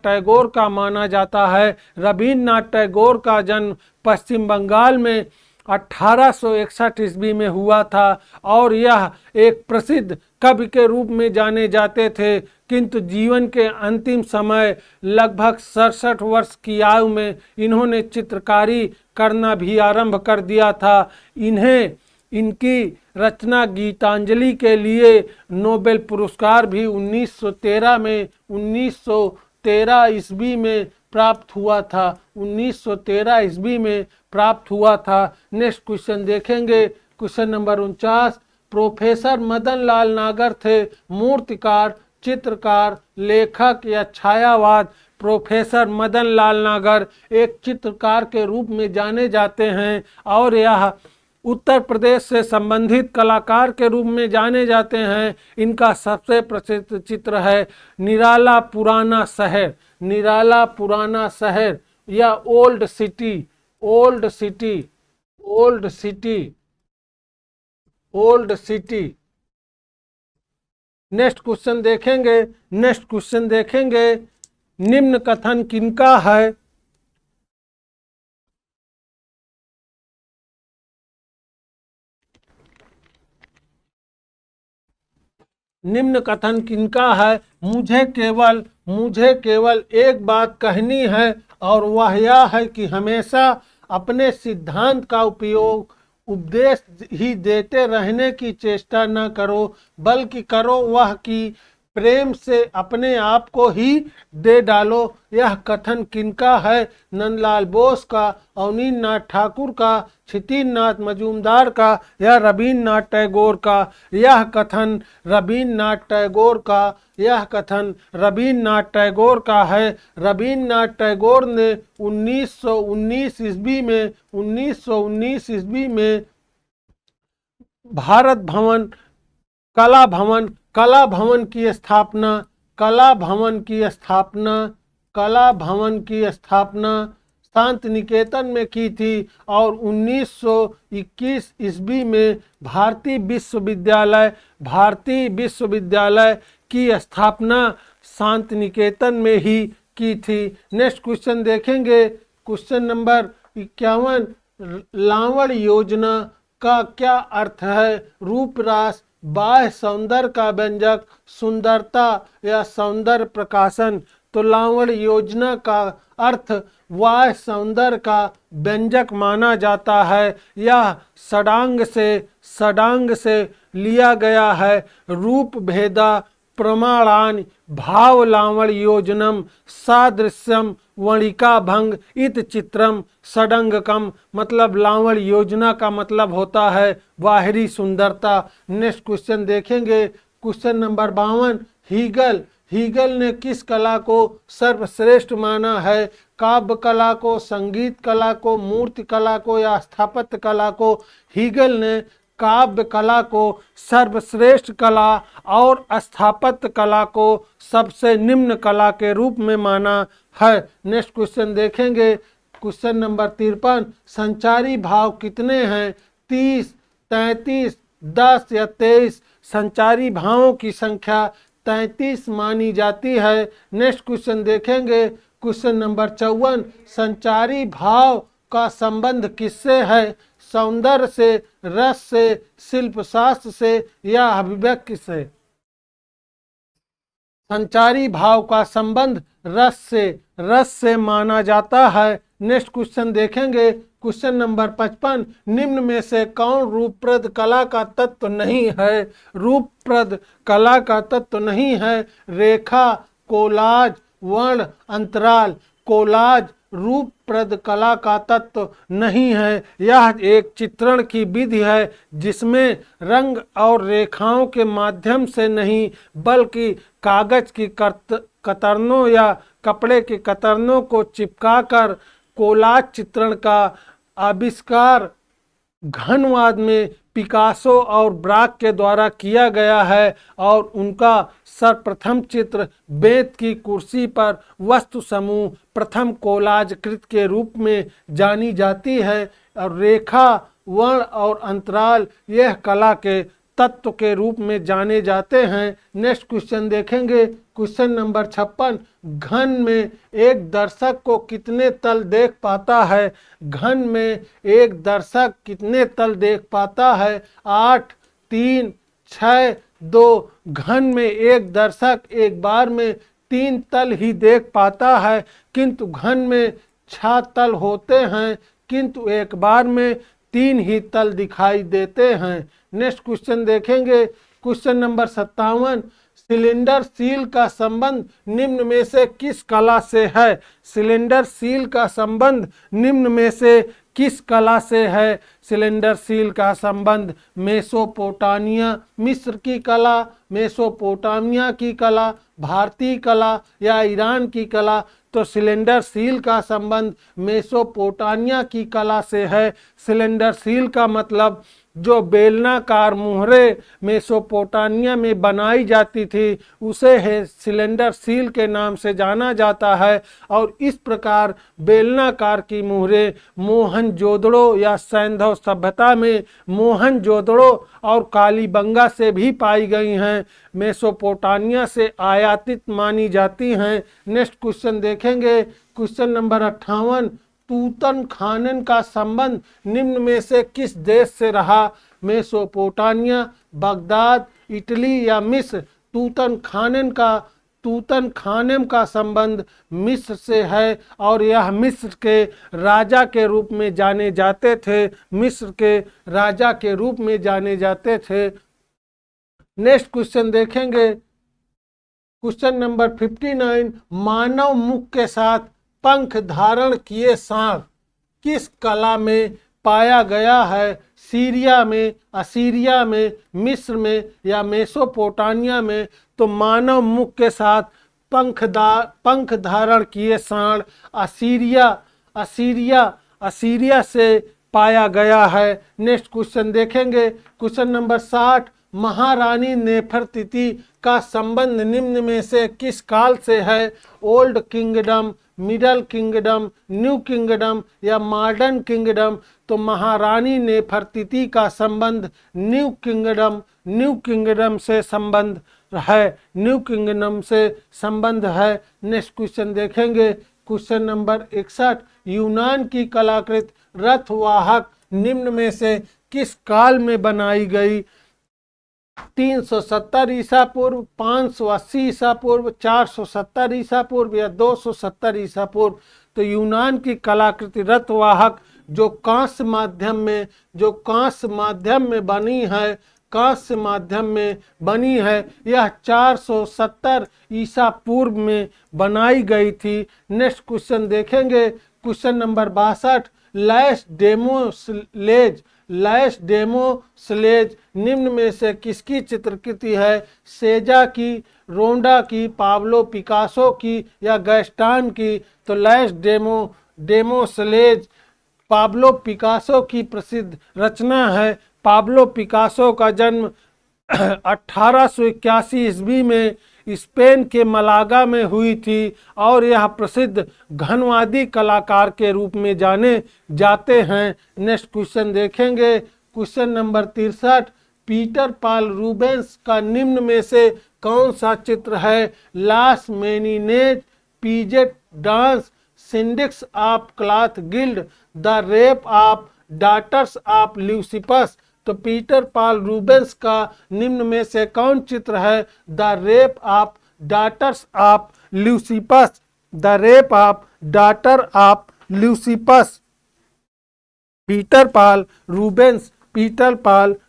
टैगोर का माना जाता है। रवीन्द्रनाथ टैगोर का जन्म पश्चिम बंगाल में 1861 ईस्वी में हुआ था और यह एक प्रसिद्ध कवि के रूप में जाने जाते थे, किंतु जीवन के अंतिम समय लगभग 67 वर्ष की आयु में इन्होंने चित्रकारी करना भी आरंभ कर दिया था। इन्हें इनकी रचना गीतांजलि के लिए नोबेल पुरस्कार भी 1913 ईस्वी में प्राप्त हुआ था। 1913 ईस्वी में प्राप्त हुआ था। नेक्स्ट क्वेश्चन देखेंगे, question number 49। Professor Madan Lal नागर थे मूर्तिकार, चित्रकार, लेखक या छायावाद। प्रोफेसर मदन लाल नागर एक चित्रकार के रूप में जाने जाते हैं और यह उत्तर प्रदेश से संबंधित कलाकार के रूप में जाने जाते हैं। इनका सबसे प्रसिद्ध चित्र है निराला पुराना शहर। निराला पुराना शहर या old city, old city, old city, old city. Next question देखेंगे, नेक्स्ट क्वेश्चन देखेंगे, निम्न कथन किनका है? निम्न कथन किनका है? मुझे केवल एक बात कहनी है और वह यह है कि हमेशा अपने सिद्धांत का उपयोग उपदेश ही देते रहने की चेष्टा न करो, बल्कि करो वह कि प्रेम से अपने आप को ही दे डालो। यह कथन किनका है? नंदलाल बोस का, अवनींद्रनाथ ठाकुर का, क्षितिज मजूमदार का या रवीन्द्रनाथ टैगोर का? यह कथन रवीन्द्रनाथ टैगोर का, यह कथन रवीन्द्रनाथ टैगोर का है। रवीन्द्रनाथ टैगोर ने 1919 ईस्वी में भारत भवन, कला भवन की स्थापना शांति निकेतन में की थी और 1921 ईस्वी में भारतीय विश्वविद्यालय की स्थापना शांति निकेतन में ही की थी। नेक्स्ट क्वेश्चन देखेंगे, क्वेश्चन नंबर 51। लावण योजना का क्या अर्थ है? रूप रास, बाह्य सौंदर्य का व्यंजक, सुंदरता या सौंदर्य प्रकाशन। तो लावण योजना का अर्थ बाह्य सौंदर्य का व्यंजक माना जाता है। यह षडांग से लिया गया है। रूप भेदा प्रमाणानि भाव लावण योजनम सादृश्यम वणिका भंग इत चित्रम षडंगकम। मतलब लावण योजना का मतलब होता है बाहरी सुंदरता। नेक्स्ट क्वेश्चन देखेंगे, क्वेश्चन नंबर 52। हीगल ने किस कला को सर्वश्रेष्ठ माना है? काव्य कला को, संगीत कला को, मूर्ति कला को या स्थापत्य कला को? हीगल ने काव्य कला को सर्वश्रेष्ठ कला और स्थापत्य कला को सबसे निम्न कला के रूप में माना है। नेक्स्ट क्वेश्चन देखेंगे, क्वेश्चन नंबर 53। संचारी भाव कितने हैं? 30, 33, 10 या 23? संचारी भावों की संख्या 33 मानी जाती है। नेक्स्ट क्वेश्चन देखेंगे, क्वेश्चन नंबर 54। संचारी भाव का संबंध किससे है? सौंदर्य से, रस से, शिल्प शास्त्र से या अभिव्यक्ति से? संचारी भाव का संबंध रस से माना जाता है। नेक्स्ट क्वेश्चन देखेंगे, क्वेश्चन नंबर 55। निम्न में से कौन रूपप्रद कला का तत्व नहीं है? रूपप्रद कला का तत्व नहीं है। रेखा, कोलाज, वर्ण, अंतराल। कोलाज रूपप्रद कला का तत्व नहीं है। यह एक चित्रण की विधि है जिसमें रंग और रेखाओं के माध्यम से नहीं बल्कि कागज की कतरनों या कपड़े के कतरनों को चिपकाकर कोलाज चित्रण का आविष्कार घनवाद में पिकासो और ब्राक के द्वारा किया गया है और उनका सर्वप्रथम चित्र बेंत की कुर्सी पर वस्तु समूह प्रथम कोलाज कृत के रूप में जानी जाती है। और रेखा, वर्ण और अंतराल यह कला के तत्व के रूप में जाने जाते हैं। नेक्स्ट क्वेश्चन देखेंगे, क्वेश्चन नंबर 56। घन में एक दर्शक को कितने तल देख पाता है? घन में एक दर्शक कितने तल देख पाता है? 8, 3, 6, दो, घन में एक दर्शक एक बार में 3 तल ही देख पाता है, किंतु घन में 6 तल होते हैं, किंतु एक बार में 3 ही तल दिखाई देते हैं। नेक्स्ट क्वेश्चन देखेंगे, क्वेश्चन नंबर 57, सिलेंडर सील का संबंध निम्न में से किस कला से है? सिलेंडर सील का संबंध निम्न में से किस कला से है? सिलेंडर सील का संबंध मेसोपोटामिया, मिस्र की कला, मेसोपोटामिया की कला, भारतीय कला या ईरान की कला? तो सिलेंडर सील का संबंध मेसोपोटामिया की कला से है। सिलेंडर सील का मतलब जो बेलनाकार मुहरे मेसोपोटामिया में बनाई जाती थी उसे है सिलेंडर सील के नाम से जाना जाता है। और इस प्रकार बेलनाकार की मुहरे मोहनजोदड़ो या सैंधव सभ्यता में मोहनजोदड़ो और कालीबंगा से भी पाई गई हैं, मेसोपोटामिया से आयातित मानी जाती हैं। नेक्स्ट क्वेश्चन देखेंगे, क्वेश्चन नंबर 58, तूतनखानन का संबंध निम्न में से किस देश से रहा? मेसोपोटामिया, बगदाद, इटली या मिस्र? तूतनखानन का संबंध मिस्र से है और यह मिस्र के राजा के रूप में जाने जाते थे, मिस्र के राजा के रूप में जाने जाते थे। नेक्स्ट क्वेश्चन देखेंगे, क्वेश्चन नंबर 59, मानव मुख के साथ पंख धारण किए सांप किस कला में पाया गया है? सीरिया में, असीरिया में, मिस्र में या मेसोपोटामिया में? तो मानव मुख के साथ पंख धारण किए सांड असीरिया से पाया गया है। नेक्स्ट क्वेश्चन देखेंगे, क्वेश्चन नंबर 60, महारानी नेफरतिति का संबंध निम्न में से किस काल से है? Old kingdom, middle kingdom, new kingdom या मॉडर्न किंगडम? तो महारानी नेफरतिति का संबंध न्यू किंगडम से संबंध है, न्यू किंगडम से संबंध है। नेक्स्ट क्वेश्चन देखेंगे, क्वेश्चन नंबर 61, यूनान की कलाकृत रथवाहक निम्न में से किस काल में बनाई गई? 370 ईसा पूर्व, 580 ईसा पूर्व, 470 ईसा पूर्व या 270 ईसा पूर्व? तो यूनान की कलाकृति रथवाहक जो कांस्य माध्यम में बनी है, यह 470 ईसा पूर्व में बनाई गई थी। नेक्स्ट क्वेश्चन देखेंगे, क्वेश्चन नंबर 62, लैस डेमोस्लेज निम्न में से किसकी चित्रकृति है? सेजा की, रोंडा की, पाब्लो पिकासो की या गैस्टान की? तो लैस डेमोस्लेज पाब्लो पिकासो की प्रसिद्ध रचना है। पाब्लो पिकासो का जन्म 1881 ईस्वी में स्पेन के मलागा में हुई थी और यह प्रसिद्ध घनवादी कलाकार के रूप में जाने जाते हैं। नेक्स्ट क्वेश्चन देखेंगे, question number 63, Peter Paul Rubens का निम्न में से कौन सा चित्र है? Las Meninas, peasant dance, syndics of cloth guild, the rape of daughters of Leucippus? तो पीटर पाल रूबेंस का निम्न में से कौन चित्र है? The rape of daughters of Leucippus, the rape of daughter of Leucippus. Peter Paul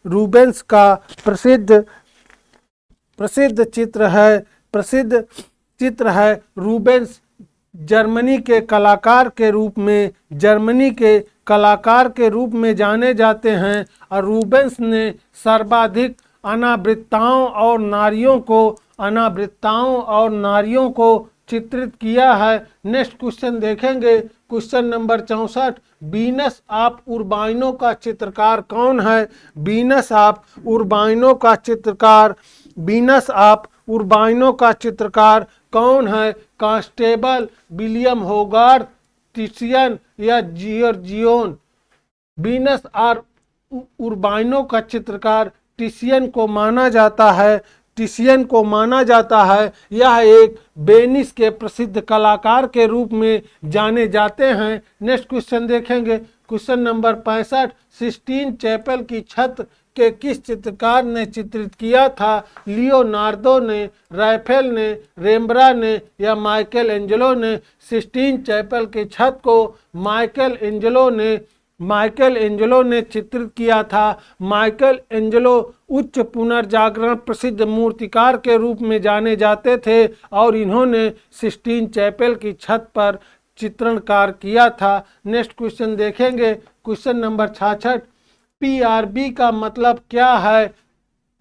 Rubens का प्रसिद्ध चित्र है रूबेंस जर्मनी के कलाकार के रूप में जाने जाते हैं और रूबेंस ने सर्वाधिक अनावृत्ताओं और नारियों को चित्रित किया है। नेक्स्ट क्वेश्चन देखेंगे, क्वेश्चन नंबर 64, वीनस ऑफ उर्बाइनो का चित्रकार कौन है? वीनस ऑफ उर्बाइनो का चित्रकार कौन है? कांस्टेबल, विलियम होगार्थ, टिशियन या जियोर्जियोन? वीनस और उर्बाइनो का चित्रकार टिशियन को माना जाता है। टिशियन को माना जाता है। यह एक वेनिस के प्रसिद्ध कलाकार के रूप में जाने जाते हैं। नेक्स्ट क्वेश्चन देखेंगे, क्वेश्चन नंबर 65, सिस्टीन चैपल की छत के किस चित्रकार ने चित्रित किया था? लियोनार्डो ने, राफेल ने, रेम्ब्रा ने या माइकल एंजेलो ने? सिस्टीन चैपल की छत को माइकल एंजेलो ने चित्रित किया था। माइकल एंजेलो उच्च पुनर्जागरण प्रसिद्ध मूर्तिकार के रूप में जाने जाते थे और इन्होंने सिस्टीन चैपल की छत पर चित्रण कार्य किया था। नेक्स्ट क्वेश्चन देखेंगे, क्वेश्चन नंबर 66, PRB का मतलब क्या है?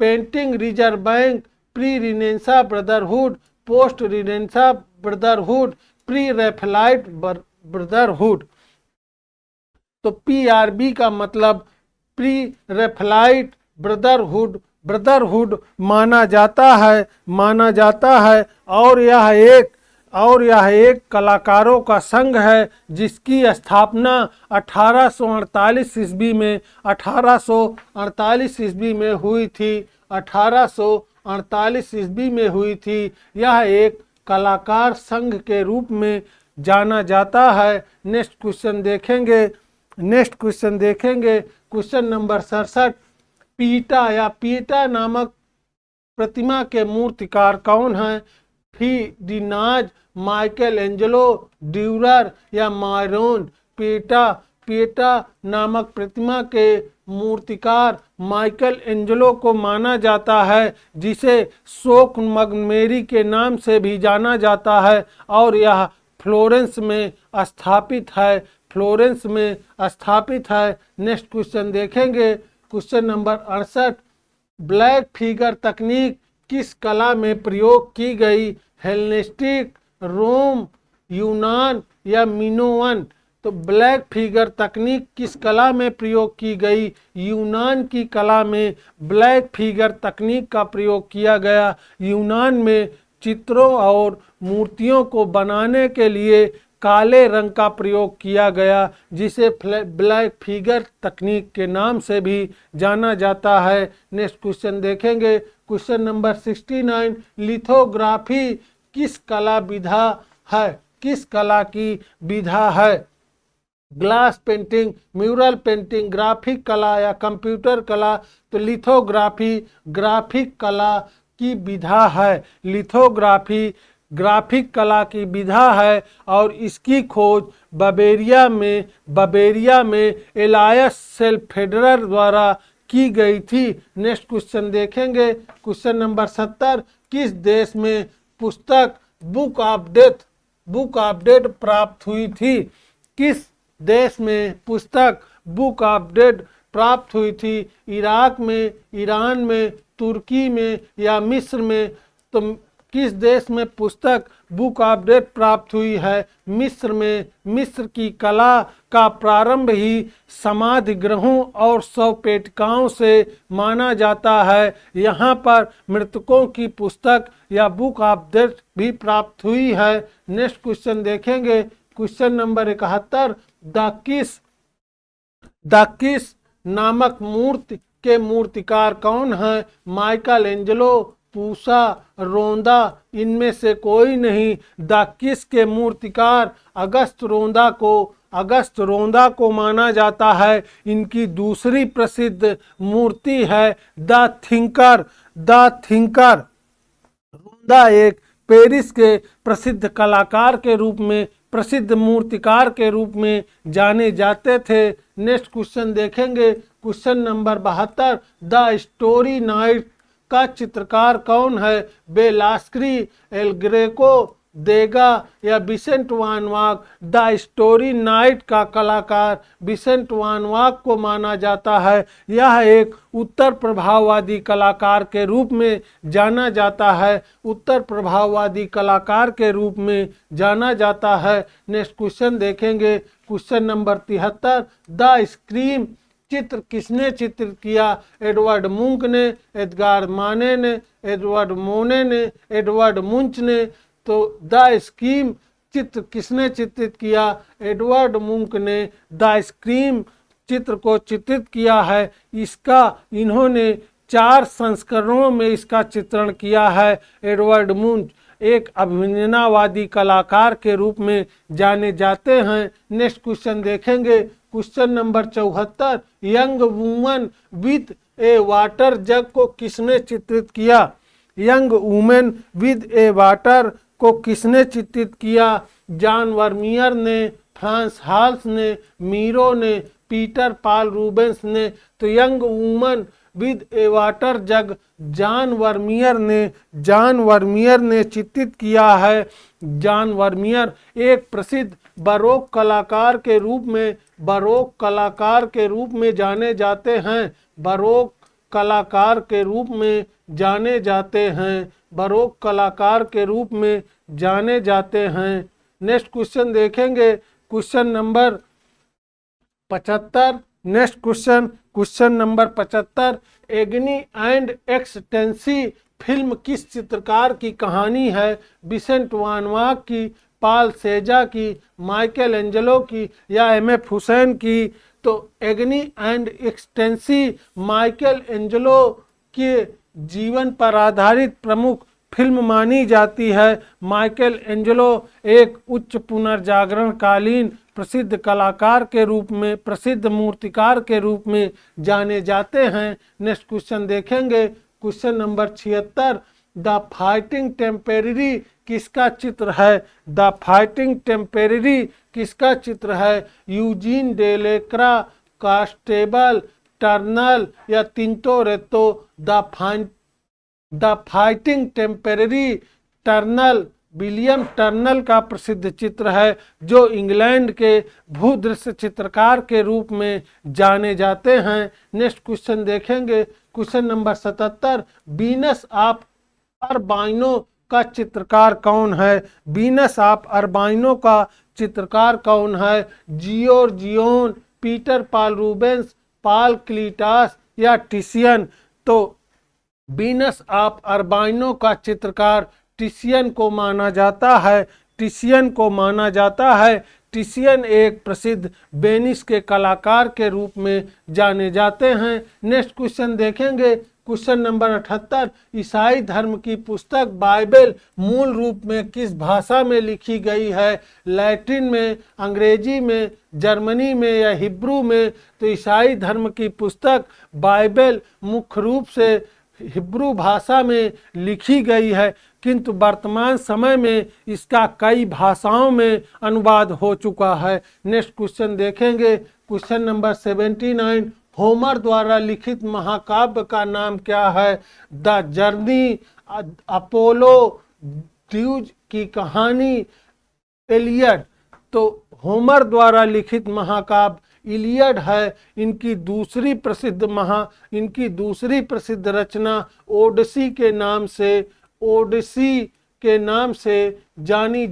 Painting reserve bank, pre Renaissance brotherhood, post Renaissance brotherhood, pre Raphaelite brotherhood. तो PRB का मतलब प्री रैफेलाइट ब्रदरहुड माना जाता है और यह एक कलाकारों का संघ है जिसकी स्थापना 1848 ईस्वी में 1848 ईस्वी में हुई थी। 1848 ईस्वी में हुई थी। यह एक कलाकार संघ के रूप में जाना जाता है। नेक्स्ट क्वेश्चन देखेंगे, क्वेश्चन नंबर 67, पीटा नामक प्रतिमा के मूर्तिकार कौन हैं? फिडिनाज, माइकल एंजेलो, ड्यूरर या मायरोन? पीटा नामक प्रतिमा के मूर्तिकार माइकल एंजेलो को माना जाता है, जिसे शोकमग्न मेरी के नाम से भी जाना जाता है और यह फ्लोरेंस में स्थापित है। नेक्स्ट क्वेश्चन देखेंगे, क्वेश्चन नंबर 68, ब्लैक फिगर तकनीक किस कला में प्रयोग की गई? हेलेनिस्टिक, रोम, यूनान या मिनोवन? तो ब्लैक फिगर तकनीक किस कला में प्रयोग की गई? यूनान की कला में ब्लैक फिगर तकनीक का प्रयोग किया गया। यूनान में चित्रों और मूर्तियों को बनाने के लिए काले रंग का प्रयोग किया गया, जिसे ब्लैक फिगर तकनीक के नाम से भी जाना जाता है। नेक्स्ट क्वेश्चन देखेंगे, क्वेश्चन नंबर 69, लिथोग्राफी किस कला की विधा है? Glass painting, mural painting, graphic कला या कंप्यूटर कला? तो लिथोग्राफी ग्राफिक कला की विधा है। लिथोग्राफी ग्राफिक कला की विधा है और इसकी खोज बवेरिया में एलायस सेल्फेडरर द्वारा की गई थी। नेक्स्ट क्वेश्चन देखेंगे, क्वेश्चन नंबर 70, किस देश में पुस्तक बुक ऑफ डेथ प्राप्त हुई थी? किस देश में पुस्तक बुक ऑफ डेथ प्राप्त हुई थी? इराक में, ईरान में, तुर्की में या मिस्र में? तो किस देश में पुस्तक बुक ऑफ डेथ प्राप्त हुई है? मिस्र में। मिस्र की कला का प्रारंभ ही समाधि गृहों और शवपेटिकाओं से माना जाता है। यहाँ पर मृतकों की पुस्तक या बुक ऑफ डेथ भी प्राप्त हुई है। नेक्स्ट क्वेश्चन देखेंगे, क्वेश्चन नंबर 71, द किस नामक मूर्ति के मूर्तिकार कौन है? माइकल एंजेलो, पूसा, रोंदा? इनमें से कोई नहीं। द किस के मूर्तिकार अगस्त रोंदा को माना जाता है। इनकी दूसरी प्रसिद्ध मूर्ति है द थिंकर। रोंदा एक पेरिस के प्रसिद्ध कलाकार के रूप में, प्रसिद्ध मूर्तिकार के रूप में जाने जाते थे। नेक्स्ट क्वेश्चन देखेंगे, question number 72, the story night का चित्रकार कौन है? वेलास्क्री, एल ग्रेको, देगा या विसेंट वान वाक? द स्टोरी नाइट का कलाकार विसेंट वान वाक को माना जाता है। यह एक उत्तर प्रभाववादी कलाकार के रूप में जाना जाता है। नेक्स्ट क्वेश्चन देखेंगे, क्वेश्चन नंबर 73, द स्क्रीम चित्र किसने चित्रित किया? एडवर्ड मुंक ने, एडगार माने ने, एडवर्ड मोने ने, एडवर्ड मुंच ने? तो द स्क्रीम चित्र किसने चित्रित किया? एडवर्ड मुंक ने द स्क्रीम चित्र को चित्रित किया है। इन्होंने 4 संस्करणों में इसका चित्रण किया है। एडवर्ड मुंच एक अभिनयवादी कलाकार के रूप में जाने जाते हैं। नेक्स्ट क्वेश्चन देखेंगे, question number 74, young woman with a water jug को किसने चित्रित किया? Young women with a water को किसने चित्रित किया? जॉन वर्मियर ने, फ्रांस हाल्स ने, मीरो ने, पीटर पॉल रूबेंस ने। तो young woman with a water jug John Vermeer ने चित्रित किया है। जॉन वर्मियर एक प्रसिद्ध बरोक कलाकार के रूप में जाने जाते हैं। बरोक कलाकार के रूप में जाने जाते हैं। नेक्स्ट क्वेश्चन देखेंगे, question number 75। Next question number 75, agony and ecstasy film किस चित्रकार की कहानी है? विसेंट वान गॉग की, पॉल सेजा की, माइकल एंजेलो की या एमएफ हुसैन की? तो एग्नी एंड एक्सटेंसी माइकल एंजेलो के जीवन पर आधारित प्रमुख फिल्म मानी जाती है। माइकल एंजेलो एक उच्च पुनर्जागरण कालीन प्रसिद्ध मूर्तिकार के रूप में जाने जाते हैं। नेक्स्ट क्वेश्चन देखेंगे, question number 76, the fighting temporary किसका चित्र है? द फाइटिंग टेम्परेरी किसका चित्र है? यूजीन डेलेक्रा, कास्टेबल, टर्नल या Tintoretto? The fighting Temeraire Turner William Turner का प्रसिद्ध चित्र है, जो इंग्लैंड के भूदृश्य चित्रकार के रूप में जाने जाते हैं। नेक्स्ट क्वेश्चन देखेंगे, question number 77, Venus of albino का चित्रकार कौन है? वीनस ऑफ अल्बाइनो का चित्रकार कौन है? जियोर्जियोन, पीटर पॉल रूबेंस, पॉल क्लीटास या टिशियन? तो वीनस ऑफ अल्बाइनो का चित्रकार टिशियन को माना जाता है। टिशियन एक प्रसिद्ध वेनिस के कलाकार के रूप में जाने जाते हैं। नेक्स्ट क्वेश्चन देखेंगे, क्वेश्चन नंबर 78, ईसाई धर्म की पुस्तक बाइबल मूल रूप में किस भाषा में लिखी गई है? लैटिन में, अंग्रेजी में, जर्मनी में या हिब्रू में? तो ईसाई धर्म की पुस्तक बाइबल मुख्य रूप से हिब्रू भाषा में लिखी गई है, किंतु वर्तमान समय में इसका कई भाषाओं में अनुवाद हो चुका है। नेक्स्ट क्वेश्चन देखेंगे, क्वेश्चन नंबर 79, होमर द्वारा लिखित महाकाव्य का नाम क्या है? द जर्नी, अपोलो, ड्यूज की कहानी, इलियड? तो होमर द्वारा लिखित महाकाव्य इलियड है। इनकी दूसरी प्रसिद्ध रचना ओडिसी के नाम से जानी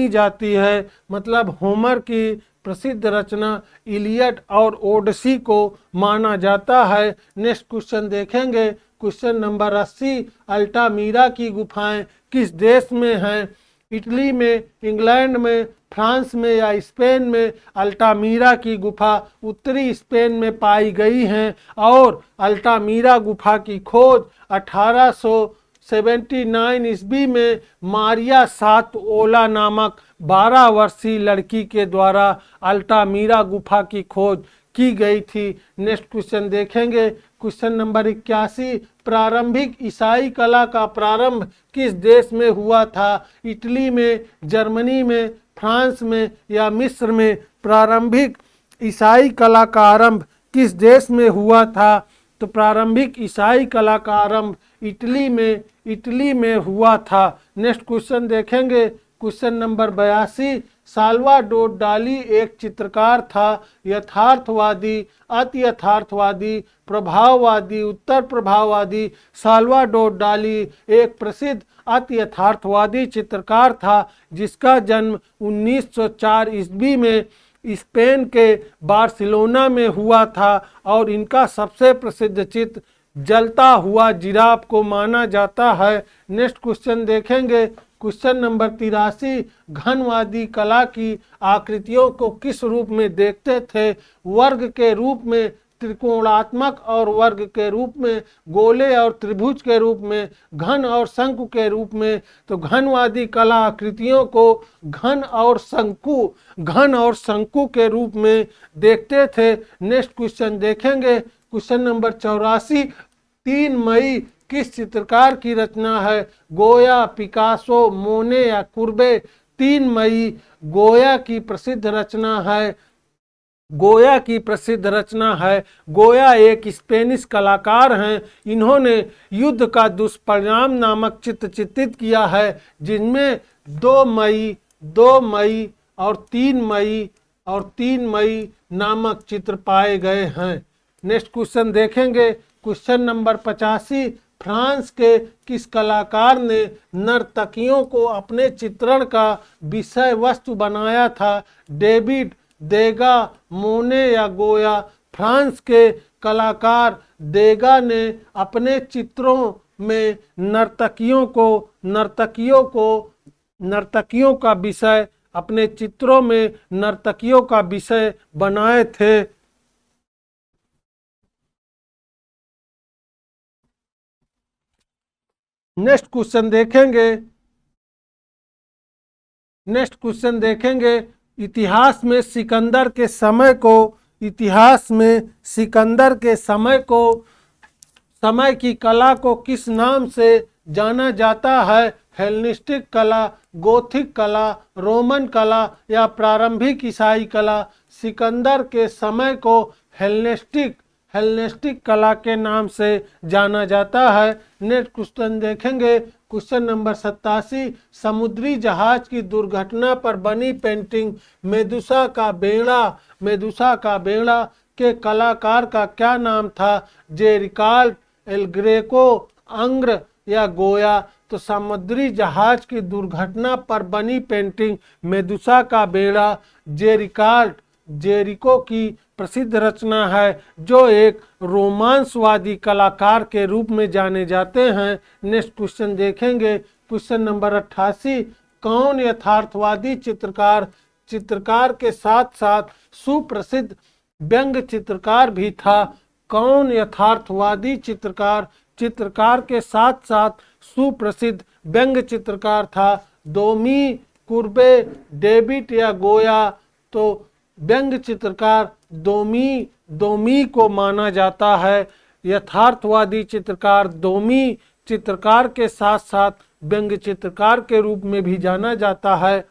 जाती है। मतलब होमर की प्रसिद्ध रचना इलियड और ओडिसी को माना जाता है। नेक्स्ट क्वेश्चन देखेंगे, क्वेश्चन नंबर 80, अल्टामीरा की गुफाएं किस देश में हैं? इटली में, इंग्लैंड में, फ्रांस में या स्पेन में? अल्टामीरा की गुफा उत्तरी स्पेन में पाई गई हैं और अल्टामीरा गुफा की खोज 1879 ईस्वी में मारिया सातओला नामक 12 वर्षीय लड़की के द्वारा अल्टामीरा गुफा की खोज की गई थी। नेक्स्ट क्वेश्चन देखेंगे, क्वेश्चन नंबर 81, प्रारंभिक ईसाई कला का प्रारंभ किस देश में हुआ था? इटली में, जर्मनी में, फ्रांस में या मिस्र में? प्रारंभिक ईसाई कला का आरंभ किस देश में हुआ था? तो प्रारंभिक ईसाई कला का आरंभ इटली में हुआ था। नेक्स्ट क्वेश्चन देखेंगे, क्वेश्चन नंबर 82, साल्वाडोर डाली एक चित्रकार था। यथार्थवादी, अति यथार्थवादी, प्रभाववादी, उत्तर प्रभाववादी? साल्वाडोर डाली एक प्रसिद्ध अति यथार्थवादी चित्रकार था, जिसका जन्म 1904 ईस्वी में स्पेन के बार्सिलोना में हुआ था और इनका सबसे प्रसिद्ध चित्र जलता हुआ जिराफ को माना जाता है। नेक्स्ट क्वेश्चन देखेंगे, क्वेश्चन नंबर 83, घनवादी कला की आकृतियों को किस रूप में देखते थे? वर्ग के रूप में, त्रिकोणात्मक और वर्ग के रूप में, गोले और त्रिभुज के रूप में, घन और शंकु के रूप में। तो घनवादी कला आकृतियों को घन और शंकु के रूप में देखते थे। नेक्स्ट क्वेश्चन देखेंगे, क्वेश्चन नंबर 84। 3 मई किस चित्रकार की रचना है? गोया, पिकासो, मोने या कुर्बे? 3 मई गोया की प्रसिद्ध रचना है। गोया की प्रसिद्ध रचना है। गोया एक स्पेनिश कलाकार हैं। इन्होंने युद्ध का दुष्परिणाम नामक चित्र चित्रित किया है, जिनमें 2 मई और 3 मई नामक चित्र पाए गए हैं। नेक्स्ट क्वेश्चन देखेंगे, क्वेश्चन नंबर 85। फ्रांस के किस कलाकार ने नर्तकियों को अपने चित्रण का विषय वस्तु बनाया था? डेविड, देगा, मोने या गोया? फ्रांस के कलाकार देगा ने अपने चित्रों में नर्तकियों का विषय, अपने चित्रों में नर्तकियों का विषय बनाए थे। नेक्स्ट क्वेश्चन देखेंगे, इतिहास में सिकंदर के समय की कला को किस नाम से जाना जाता है? हेलेनिस्टिक कला, गोथिक कला, रोमन कला या प्रारंभिक ईसाई कला? सिकंदर के समय को हेलेनिस्टिक कला के नाम से जाना जाता है। नेक्स्ट क्वेश्चन देखेंगे, क्वेश्चन नंबर 87। समुद्री जहाज की दुर्घटना पर बनी पेंटिंग मेदुसा का बेड़ा के कलाकार का क्या नाम था? जेरिकाल्ड, एल ग्रेको, अंग्र या गोया? तो समुद्री जहाज की दुर्घटना पर बनी पेंटिंग मेदुसा का बेड़ा जेरिको की प्रसिद्ध रचना है, जो एक रोमांसवादी कलाकार के रूप में जाने जाते हैं। नेक्स्ट क्वेश्चन देखेंगे, क्वेश्चन नंबर 88। कौन यथार्थवादी चित्रकार के साथ साथ सुप्रसिद्ध व्यंग्य चित्रकार भी था? कौन यथार्थवादी चित्रकार के साथ साथ सुप्रसिद्ध व्यंग्य चित्रकार था? दोमी, कुर्बे, डेविड या गोया? तो व्यंग्य चित्रकार दोमी को माना जाता है। यथार्थवादी चित्रकार दोमी चित्रकार के साथ साथ व्यंग्य चित्रकार के रूप में भी जाना जाता है।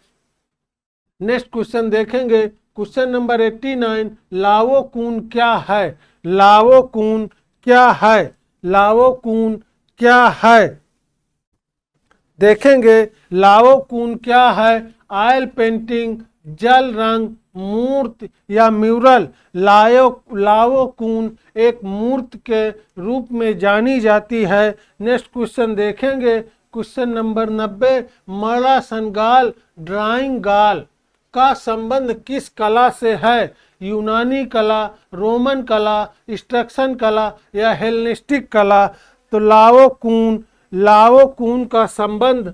नेक्स्ट क्वेश्चन देखेंगे, क्वेश्चन नंबर 89। लाओकून क्या है? देखेंगे, लाओकून क्या है? ऑयल पेंटिंग, जल रंग, मूर्ति या म्यूरल? लाओकून एक मूर्ति के रूप में जानी जाती है। नेक्स्ट क्वेश्चन देखेंगे, क्वेश्चन नंबर 90। मरला संगाल, ड्राइंग गाल का संबंध किस कला से है? यूनानी कला, रोमन कला, इंस्ट्रक्शन कला या हेलेनिस्टिक कला? तो लाओकून का संबंध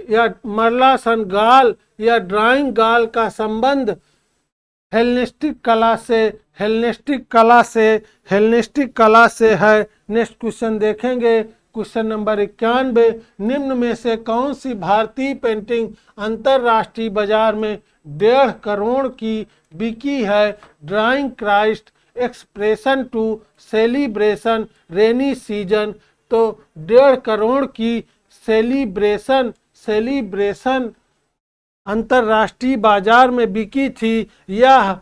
या मरला संगाल या ड्राइंग गाल का संबंध हेलेनिस्टिक कला से है। नेक्स्ट क्वेश्चन देखेंगे, क्वेश्चन नंबर 91। निम्न में से कौन सी भारतीय पेंटिंग अंतरराष्ट्रीय बाजार में 1.5 करोड़ की बिकी है? Drawing Christ, expression to celebration, rainy season? तो 1.5 करोड़ की सेलिब्रेशन अंतरराष्ट्रीय बाजार में बिकी थी। यह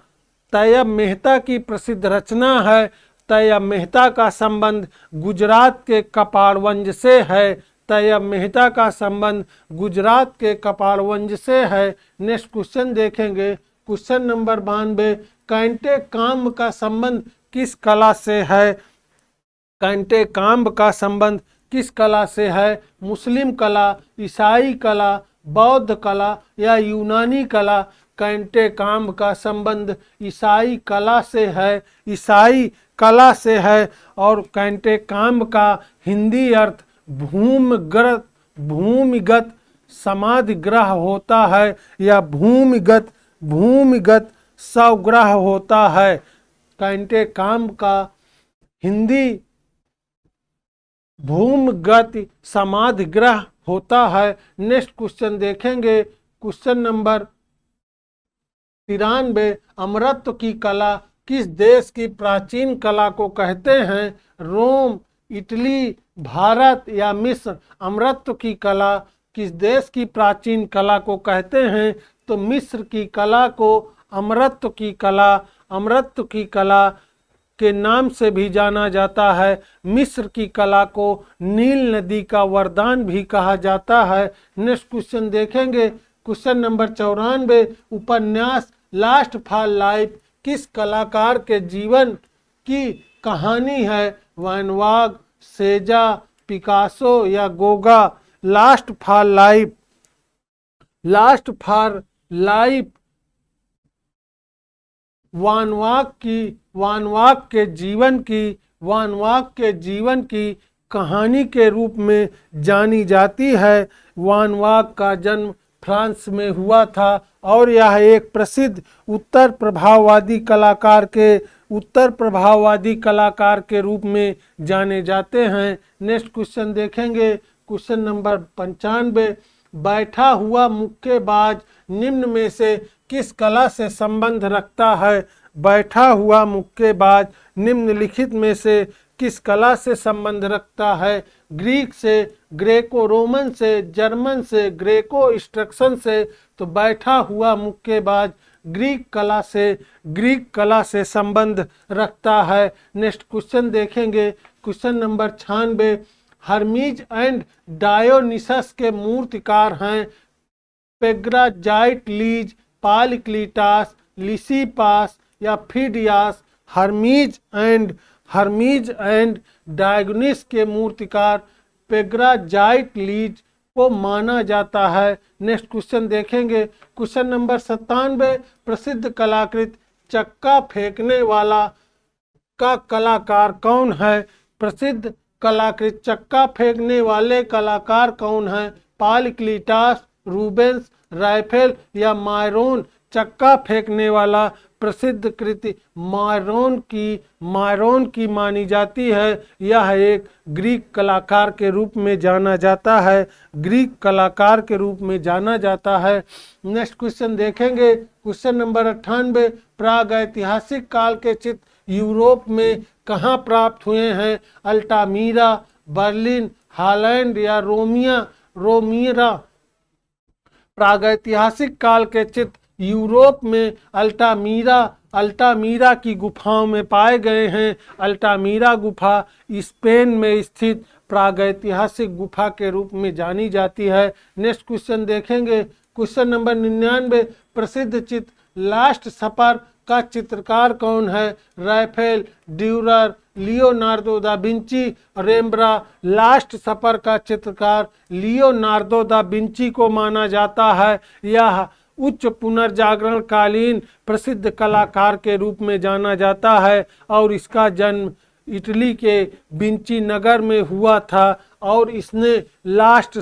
तैयब मेहता की प्रसिद्ध रचना है। तैयब मेहता का संबंध गुजरात के कपाड़वंज से है। नेक्स्ट क्वेश्चन देखेंगे, क्वेश्चन नंबर 92। कैंटे काम्ब का संबंध किस कला से है? मुस्लिम कला, ईसाई कला, बौद्ध कला या यूनानी कला? कैंटे काम्ब का संबंध ईसाई कला से है और कैंटे काम्ब का हिंदी अर्थ भूमिगत समाधि ग्रह होता है या भूमिगत स्वग्रह होता है। कैंटेकाम का हिंदी भूमगत समाधि ग्रह होता है। नेक्स्ट क्वेश्चन देखेंगे, क्वेश्चन नंबर 93। अमरत्व की कला किस देश की प्राचीन कला को कहते हैं? रोम, इटली, भारत या मिस्र? अमरत्व की कला किस देश की प्राचीन कला को कहते हैं? तो मिस्र की कला को अमरत्व की कला के नाम से भी जाना जाता है। मिस्र की कला को नील नदी का वरदान भी कहा जाता है। नेक्स्ट क्वेश्चन देखेंगे, क्वेश्चन नंबर 94। उपन्यास लास्ट फॉर लाइफ किस कलाकार के जीवन की कहानी है? वैन गॉग, सेजा, पिकासो या Gauguin? Last for life van Gogh के जीवन की कहानी के रूप में जानी जाती है। वैन गॉग का जन्म फ्रांस में हुआ था और यह एक प्रसिद्ध उत्तर प्रभाववादी कलाकार के रूप में जाने जाते हैं। नेक्स्ट क्वेश्चन देखेंगे, क्वेश्चन नंबर 95। बैठा हुआ मुक्केबाज निम्न में से किस कला से संबंध रखता है? बैठा हुआ मुक्केबाज निम्नलिखित में से किस कला से संबंध रखता है? ग्रीक से, ग्रेको रोमन से, जर्मन से, ग्रेको इंस्ट्रक्शन से? तो बैठा हुआ मुक्केबाज ग्रीक कला से संबंध रखता है। नेक्स्ट क्वेश्चन देखेंगे, question number 96। Hermes and Dionysus के मूर्तिकार हैं? पेग्राजाइटलीज, पालिक्लीटास, लिसिपास या फिडियास? हर्मीज एंड डायोनिस के मूर्तिकार पेग्राजाइटलीज को माना जाता है। नेक्स्ट क्वेश्चन देखेंगे, क्वेश्चन नंबर 97। प्रसिद्ध कलाकृत चक्का फेंकने वाला का कलाकार कौन है? प्रसिद्ध कलाकृत चक्का फेंकने वाले कलाकार कौन है? पालिक्लीटास, रूबेंस, राफेल या मायरोन? चक्का फेंकने वाला प्रसिद्ध कृति मायरोन की मानी जाती है। यह एक ग्रीक कलाकार के रूप में जाना जाता है। नेक्स्ट क्वेश्चन देखेंगे, क्वेश्चन नंबर 98। प्रागैतिहासिक काल के चित्र यूरोप में कहाँ प्राप्त हुए हैं? अल्टामीरा, बर्लिन, हॉलैंड या रोमिरा? प्रागैतिहासिक काल के चित्र यूरोप में अल्टामीरा की गुफाओं में पाए गए हैं। अल्टामीरा गुफा स्पेन में स्थित प्रागैतिहासिक गुफा के रूप में जानी जाती है। नेक्स्ट क्वेश्चन देखेंगे, क्वेश्चन नंबर 99। प्रसिद्ध चित्र लास्ट सपर का चित्रकार कौन है? Raphael, Durer, Leonardo da Vinci, Rembrandt? Last supper का चित्रकार लियोनार्दो दा विंची को माना जाता है। यह उच्च पुनर्जागरण कालीन प्रसिद्ध कलाकार के रूप में जाना जाता है और इसका जन्म इटली के विंची नगर में हुआ था और इसने लास्ट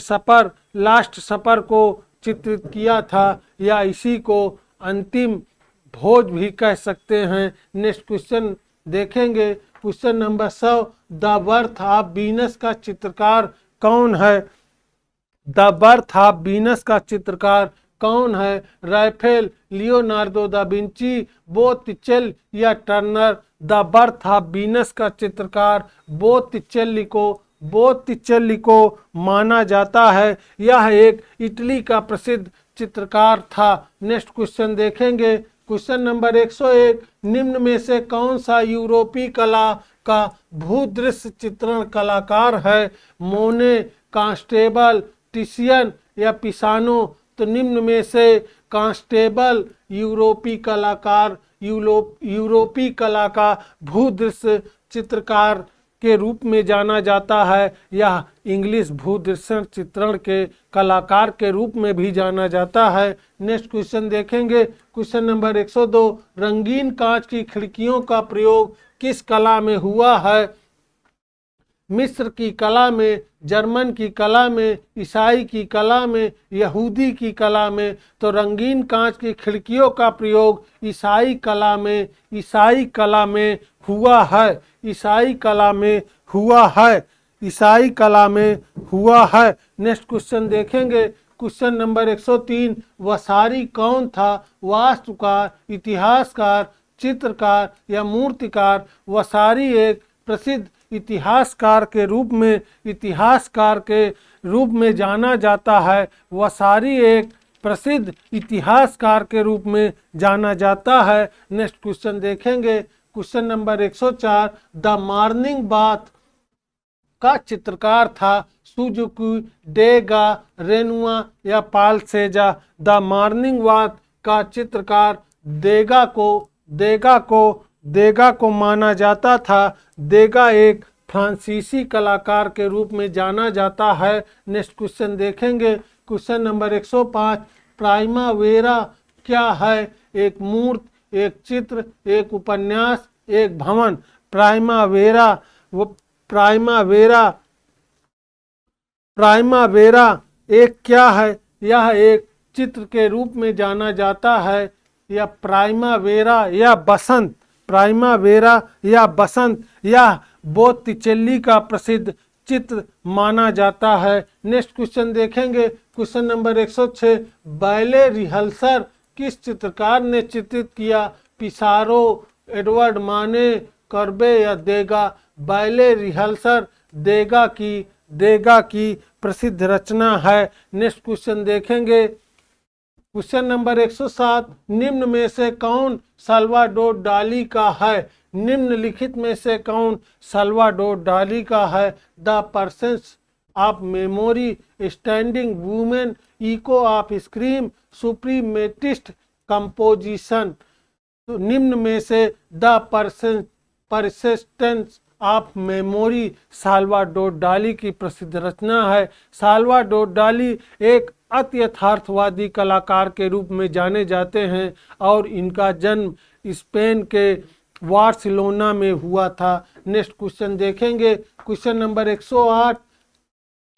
सपर को चित्रित किया था या इसी को अंतिम भोज भी कह सकते हैं। नेक्स्ट क्वेश्चन देखेंगे, question number 100। The birth of Venus का चित्रकार कौन है? द बर्थ ऑफ वीनस का चित्रकार कौन है? राफेल, लियोनार्दो दा विंची, बोत्तिचेल्ली या Turner? The birth of Venus का चित्रकार बोत्तिचेल्ली को माना जाता है। यह एक इटली का प्रसिद्ध चित्रकार था। नेक्स्ट क्वेश्चन देखेंगे, क्वेश्चन नंबर 101। निम्न में से कौन सा यूरोपीय कला का भूदृश्य चित्रण कलाकार है? मोने, कांस्टेबल, टिशियन या पिसानो? तो निम्न में से कांस्टेबल यूरोपीय कला का भूदृश्य चित्रकार के रूप में जाना जाता है। यह इंग्लिश भूदृश्य चित्रण के कलाकार के रूप में भी जाना जाता है। नेक्स्ट क्वेश्चन देखेंगे, क्वेश्चन नंबर 102। रंगीन कांच की खिड़कियों का प्रयोग किस कला में हुआ है? मिस्र की कला में, जर्मन की कला में, ईसाई की कला में, यहूदी की कला में। तो रंगीन कांच की खिड़कियों का प्रयोग ईसाई कला में हुआ है। ईसाई कला में हुआ है। ईसाई कला में हुआ है। नेक्स्ट क्वेश्चन देखेंगे, क्वेश्चन नंबर 103। वसारी कौन था? वास्तुकार, इतिहासकार, चित्रकार या मूर्तिकार? वसारी एक प्रसिद्ध इतिहासकार के रूप में जाना जाता है। वसारी एक प्रसिद्ध इतिहासकार के रूप में जाना जाता है। नेक्स्ट क्वेश्चन देखेंगे, question number 104। The morning bath का चित्रकार था सुजुकी, डेगा, रेनुआ या पाल सेजा? द मॉर्निंग बाथ का चित्रकार देगा को माना जाता था। देगा एक फ्रांसीसी कलाकार के रूप में जाना जाता है। नेक्स्ट क्वेश्चन देखेंगे, क्वेश्चन नंबर 105। प्राइमावेरा क्या है? एक मूर्त, एक चित्र, एक उपन्यास, एक भवन? प्राइमावेरा एक क्या है? यह एक चित्र के रूप में जाना जाता है। या प्राइमावेरा या बसंत, यह बोत्तिचेल्ली का प्रसिद्ध चित्र माना जाता है। नेक्स्ट क्वेश्चन देखेंगे, क्वेश्चन नंबर 106। बैले रिहर्सल किस चित्रकार ने चित्रित किया? पिसारो, एडवर्ड माने, कर्बे या देगा? बैले रिहर्सल देगा की प्रसिद्ध रचना है। नेक्स्ट क्वेश्चन देखेंगे, क्वेश्चन नंबर 107। निम्न में से कौन साल्वाडोर डाली का है? निम्नलिखित में से कौन साल्वाडोर डाली का है? The persistence of memory, standing women, echo of scream, suprematist composition? तो निम्न में से the persistence of memory Salvador Dali की प्रसिद्ध रचना है। साल्वाडोर डाली एक अति यथार्थवादी कलाकार के रूप में जाने जाते हैं और इनका जन्म स्पेन के बार्सिलोना में हुआ था। नेक्स्ट क्वेश्चन देखेंगे, क्वेश्चन नंबर 108।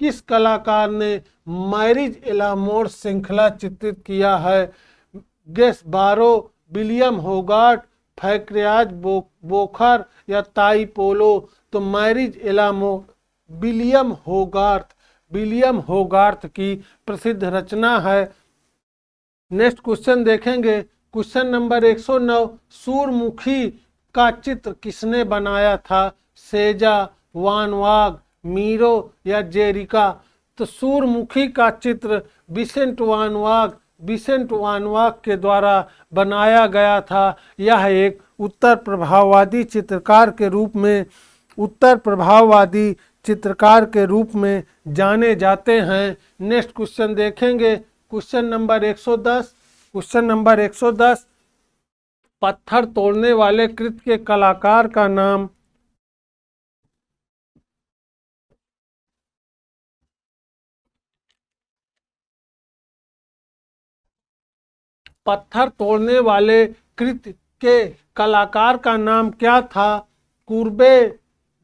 किस कलाकार ने मैरिज एलामोर श्रृंखला चित्रित किया है? गेस्बारो, विलियम होगार्ट, फैक्रियाज बोखर या ताई पोलो? तो मैरिज एलामोर विलियम होगार्थ की प्रसिद्ध रचना है। नेक्स्ट क्वेश्चन देखेंगे, क्वेश्चन नंबर 109। सूर्यमुखी का चित्र किसने बनाया था? सेजा, वान वाग, मीरो या जेरिका? तो सूर्यमुखी का चित्र विसेंट वान वाग के द्वारा बनाया गया था। यह एक उत्तर प्रभाववादी चित्रकार के रूप में जाने जाते हैं। नेक्स्ट क्वेश्चन देखेंगे, क्वेश्चन नंबर 110। पत्थर तोड़ने वाले कृत्य के कलाकार का नाम? पत्थर तोड़ने वाले कृत्य के कलाकार का नाम क्या था? कुर्बे,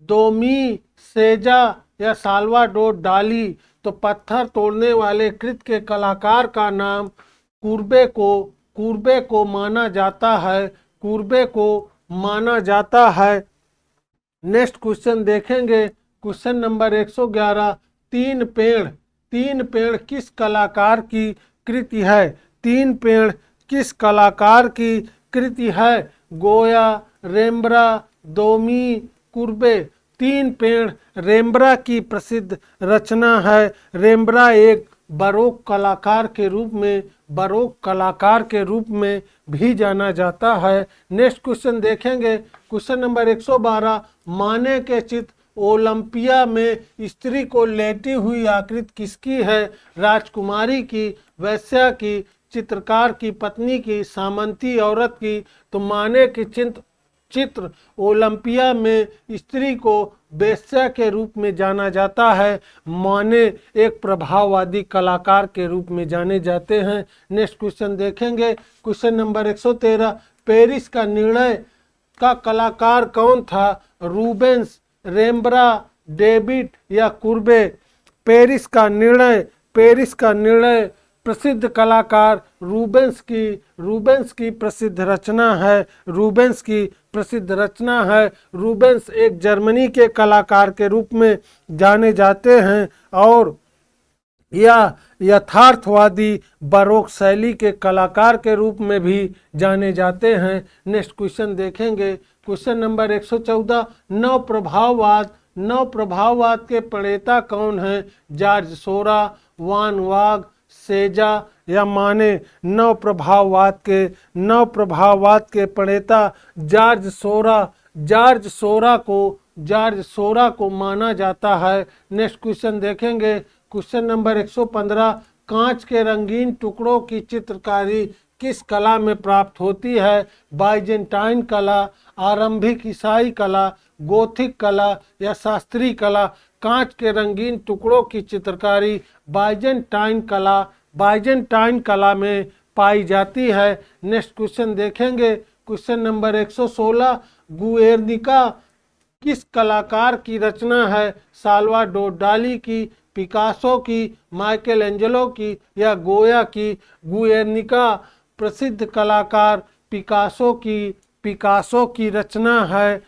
दोमी, सेजा या साल्वाडोर डाली? तो पत्थर तोड़ने वाले कृत्य के कलाकार का नाम कुर्बे को माना जाता है। नेक्स्ट क्वेश्चन देखेंगे, क्वेश्चन नंबर 111। तीन पेड़ किस कलाकार की कृति है? तीन पेड़ किस कलाकार की कृति है? गोया, रेम्ब्रा, दोमी, कुर्बे? तीन पेड़ रेम्ब्रा की प्रसिद्ध रचना है। रेम्ब्रा एक बरोक कलाकार के रूप में भी जाना जाता है। नेक्स्ट क्वेश्चन देखेंगे, क्वेश्चन नंबर 112। माने के चित्र ओलंपिया में स्त्री को लेटी हुई आकृति किसकी है? राजकुमारी की, वैश्या की, चित्रकार की पत्नी की, सामंती औरत की? तो माने के चित्र ओलंपिया में स्त्री को वेश्या के रूप में जाना जाता है। माने एक प्रभाववादी कलाकार के रूप में जाने जाते हैं। नेक्स्ट क्वेश्चन देखेंगे, क्वेश्चन नंबर 113। पेरिस का निर्णय का कलाकार कौन था? रूबेंस, रेम्ब्रा, डेविड या कुर्बे। पेरिस का निर्णय प्रसिद्ध कलाकार रूबेंस की प्रसिद्ध रचना है। रूबेंस एक जर्मनी के कलाकार के रूप में जाने जाते हैं और या यथार्थवादी बरोक शैली के कलाकार के रूप में भी जाने जाते हैं। नेक्स्ट क्वेश्चन देखेंगे। क्वेश्चन नंबर 114, नव प्रभाववाद के प्रणेता कौन हैं? जॉर्ज सोरा, वान वाग, सेजा या माने। नव प्रभाववाद के प्रणेता जॉर्ज सोरा को माना जाता है। नेक्स्ट क्वेश्चन देखेंगे। क्वेश्चन नंबर 115, कांच के रंगीन टुकड़ों की चित्रकारी किस कला में प्राप्त होती है? बाइजेंटाइन कला, आरंभिक ईसाई कला, गोथिक कला या शास्त्रीय कला। कांच के रंगीन टुकड़ों की चित्रकारी बाइजेंटाइन कला में पाई जाती है। नेक्स्ट क्वेश्चन देखेंगे। क्वेश्चन नंबर 116, गुएर्निका किस कलाकार की रचना है? साल्वाडोर डाली की, पिकासो की, माइकल एंजेलो की या गोया की। गुएर्निका प्रसिद्ध कलाकार पिकासो की रचना है।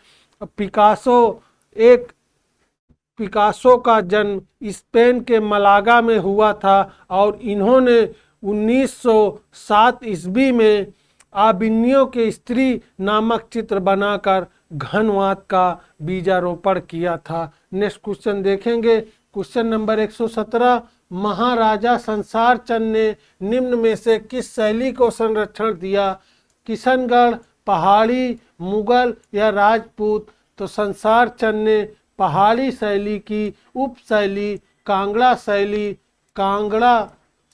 पिकासो का जन्म स्पेन के मलागा में हुआ था और इन्होंने 1907 ईस्वी में आबिनियो के स्त्री नामक चित्र बनाकर घनवाद का बीजारोपण किया था। नेक्स्ट क्वेश्चन देखेंगे। क्वेश्चन नंबर 117, महाराजा संसार चंद ने निम्न में से किस शैली को संरक्षण दिया? किशनगढ़, पहाड़ी, मुगल या राजपूत। तो संसार चंद ने पहाड़ी शैली की उपशैली कांगड़ा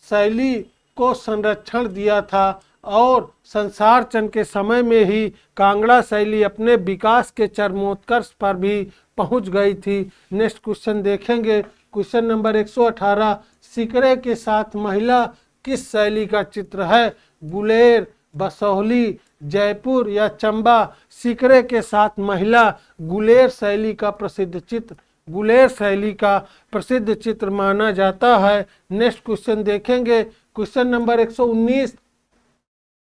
शैली को संरक्षण दिया था और संसार चंद के समय में ही कांगड़ा शैली अपने विकास के चरमोत्कर्ष पर भी पहुंच गई थी। नेक्स्ट क्वेश्चन देखेंगे। क्वेश्चन नंबर 118, सिकरे के साथ महिला किस शैली का चित्र है? गुलेर, बसोहली, जयपुर या चंबा। सिकरे के साथ महिला गुलेर शैली का प्रसिद्ध चित्र माना जाता है। नेक्स्ट क्वेश्चन देखेंगे। क्वेश्चन नंबर 119,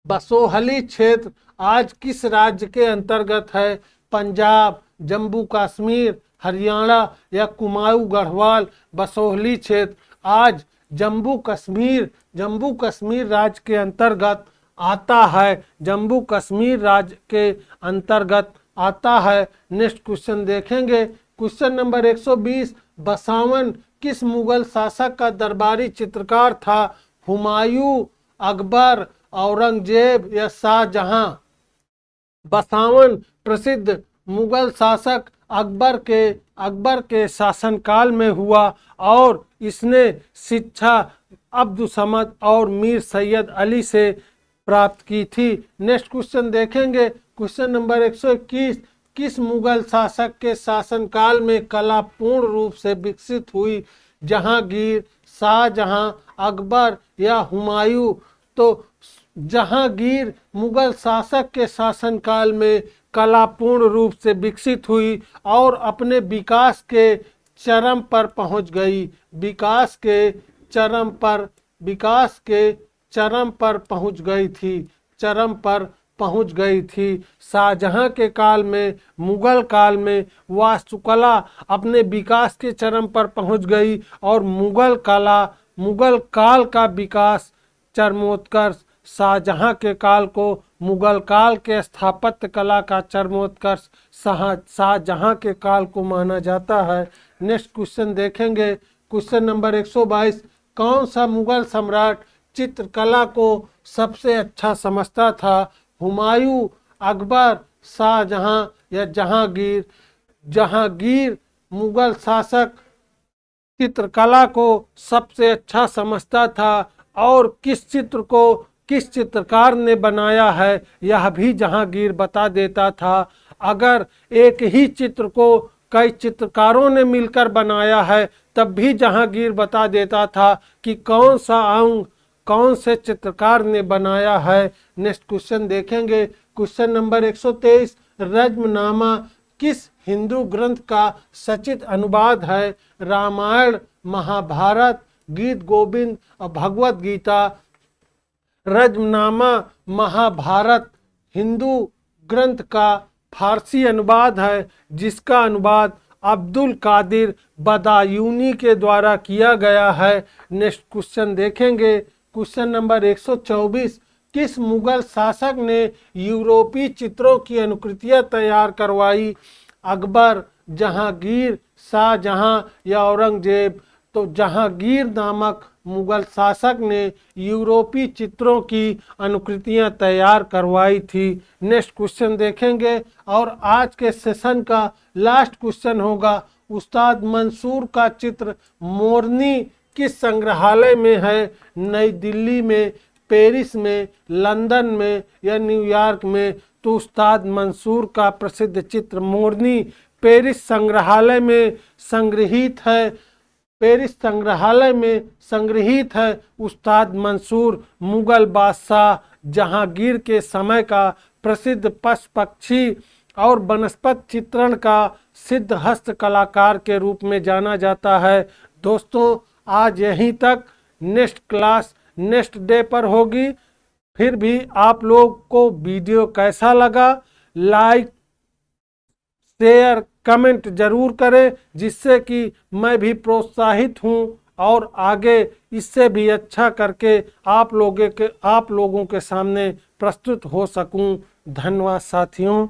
बसोहली क्षेत्र आज किस राज्य के अंतर्गत है? पंजाब, जम्मू कश्मीर, हरियाणा या कुमाऊं गढ़वाल। बसोहली क्षेत्र आज जम्मू कश्मीर राज्य के अंतर्गत आता है। नेक्स्ट क्वेश्चन देखेंगे। क्वेश्चन नंबर 120, बसावन किस मुगल शासक का दरबारी चित्रकार था? हुमायूं, अकबर, औरंगजेब या शाहजहां। बसावन प्रसिद्ध मुगल शासक अकबर के शासनकाल में हुआ और इसने शिक्षा अब्दुसमद और मीर सैयद अली से प्राप्त की थी। नेक्स्ट क्वेश्चन देखेंगे। क्वेश्चन नंबर 121, किस मुगल शासक के शासनकाल में कला पूर्ण रूप से विकसित हुई? जहांगीर, शाहजहां, अकबर या हुमायूं। तो जहांगीर मुगल शासक के शासनकाल में कला पूर्ण रूप से विकसित हुई और अपने विकास के चरम पर पहुंच गई थी। शाहजहां के काल में, मुगल काल में वास्तुकला अपने विकास के चरम पर पहुंच गई और मुगल काल का विकास चरमोत्कर्ष। शाहजहां के काल को मुगल काल के स्थापत्य कला का चरमोत्कर्ष शाहजहां के काल को माना जाता है। नेक्स्ट क्वेश्चन देखेंगे। क्वेश्चन नंबर 122, कौन सा मुगल सम्राट चित्रकला को सबसे अच्छा समझता था? हुमायूं, अकबर, शाहजहां या जहांगीर। जहांगीर मुगल शासक चित्रकला को सबसे अच्छा समझता था और किस चित्र को किस चित्रकार ने बनाया है यह भी जहांगीर बता देता था। अगर एक ही चित्र को कई चित्रकारों ने मिलकर बनाया है तब भी जहांगीर बता देता था कि कौन सा अंग कौन से चित्रकार ने बनाया है। नेक्स्ट क्वेश्चन देखेंगे। क्वेश्चन नंबर 123, रज्मनामा किस हिंदू ग्रंथ का सचित अनुवाद है? रामायण, महाभारत, गीत गोविंद और भगवत गीता। रजमनामा महाभारत हिंदू ग्रंथ का फारसी अनुवाद है, जिसका अनुवाद अब्दुल कादिर बदायूनी के द्वारा किया गया है। नेक्स्ट क्वेश्चन देखेंगे, क्वेश्चन नंबर 124। किस मुगल शासक ने यूरोपीय चित्रों की अनुकृतियां तैयार करवाई? अकबर, जहांगीर, शाहजहां या औरंगजेब? तो जहांगीर नामक मुगल शासक ने यूरोपीय चित्रों की अनुकृतियां तैयार करवाई थी। नेक्स्ट क्वेश्चन देखेंगे और आज के सेशन का लास्ट क्वेश्चन होगा, उस्ताद मंसूर का चित्र मोरनी किस संग्रहालय में है? नई दिल्ली में, पेरिस में, लंदन में या न्यूयॉर्क में? तो उस्ताद मंसूर का प्रसिद्ध चित्र मोरनी पेरिस संग्रहालय में संग्रहित है। पेरिस संग्रहालय में संग्रहित है उस्ताद मंसूर मुगल बादशाह जहांगीर के समय का प्रसिद्ध पशु पक्षी और वनस्पति चित्रण का सिद्ध हस्त कलाकार के रूप में जाना जाता है। दोस्तों आज यहीं तक, नेक्स्ट क्लास नेक्स्ट डे पर होगी। फिर भी आप लोग को वीडियो कैसा लगा, लाइक शेयर कमेंट जरूर करें, जिससे कि मैं भी प्रोत्साहित हूं और आगे इससे भी अच्छा करके आप लोगों के सामने प्रस्तुत हो सकूं। धन्यवाद साथियों।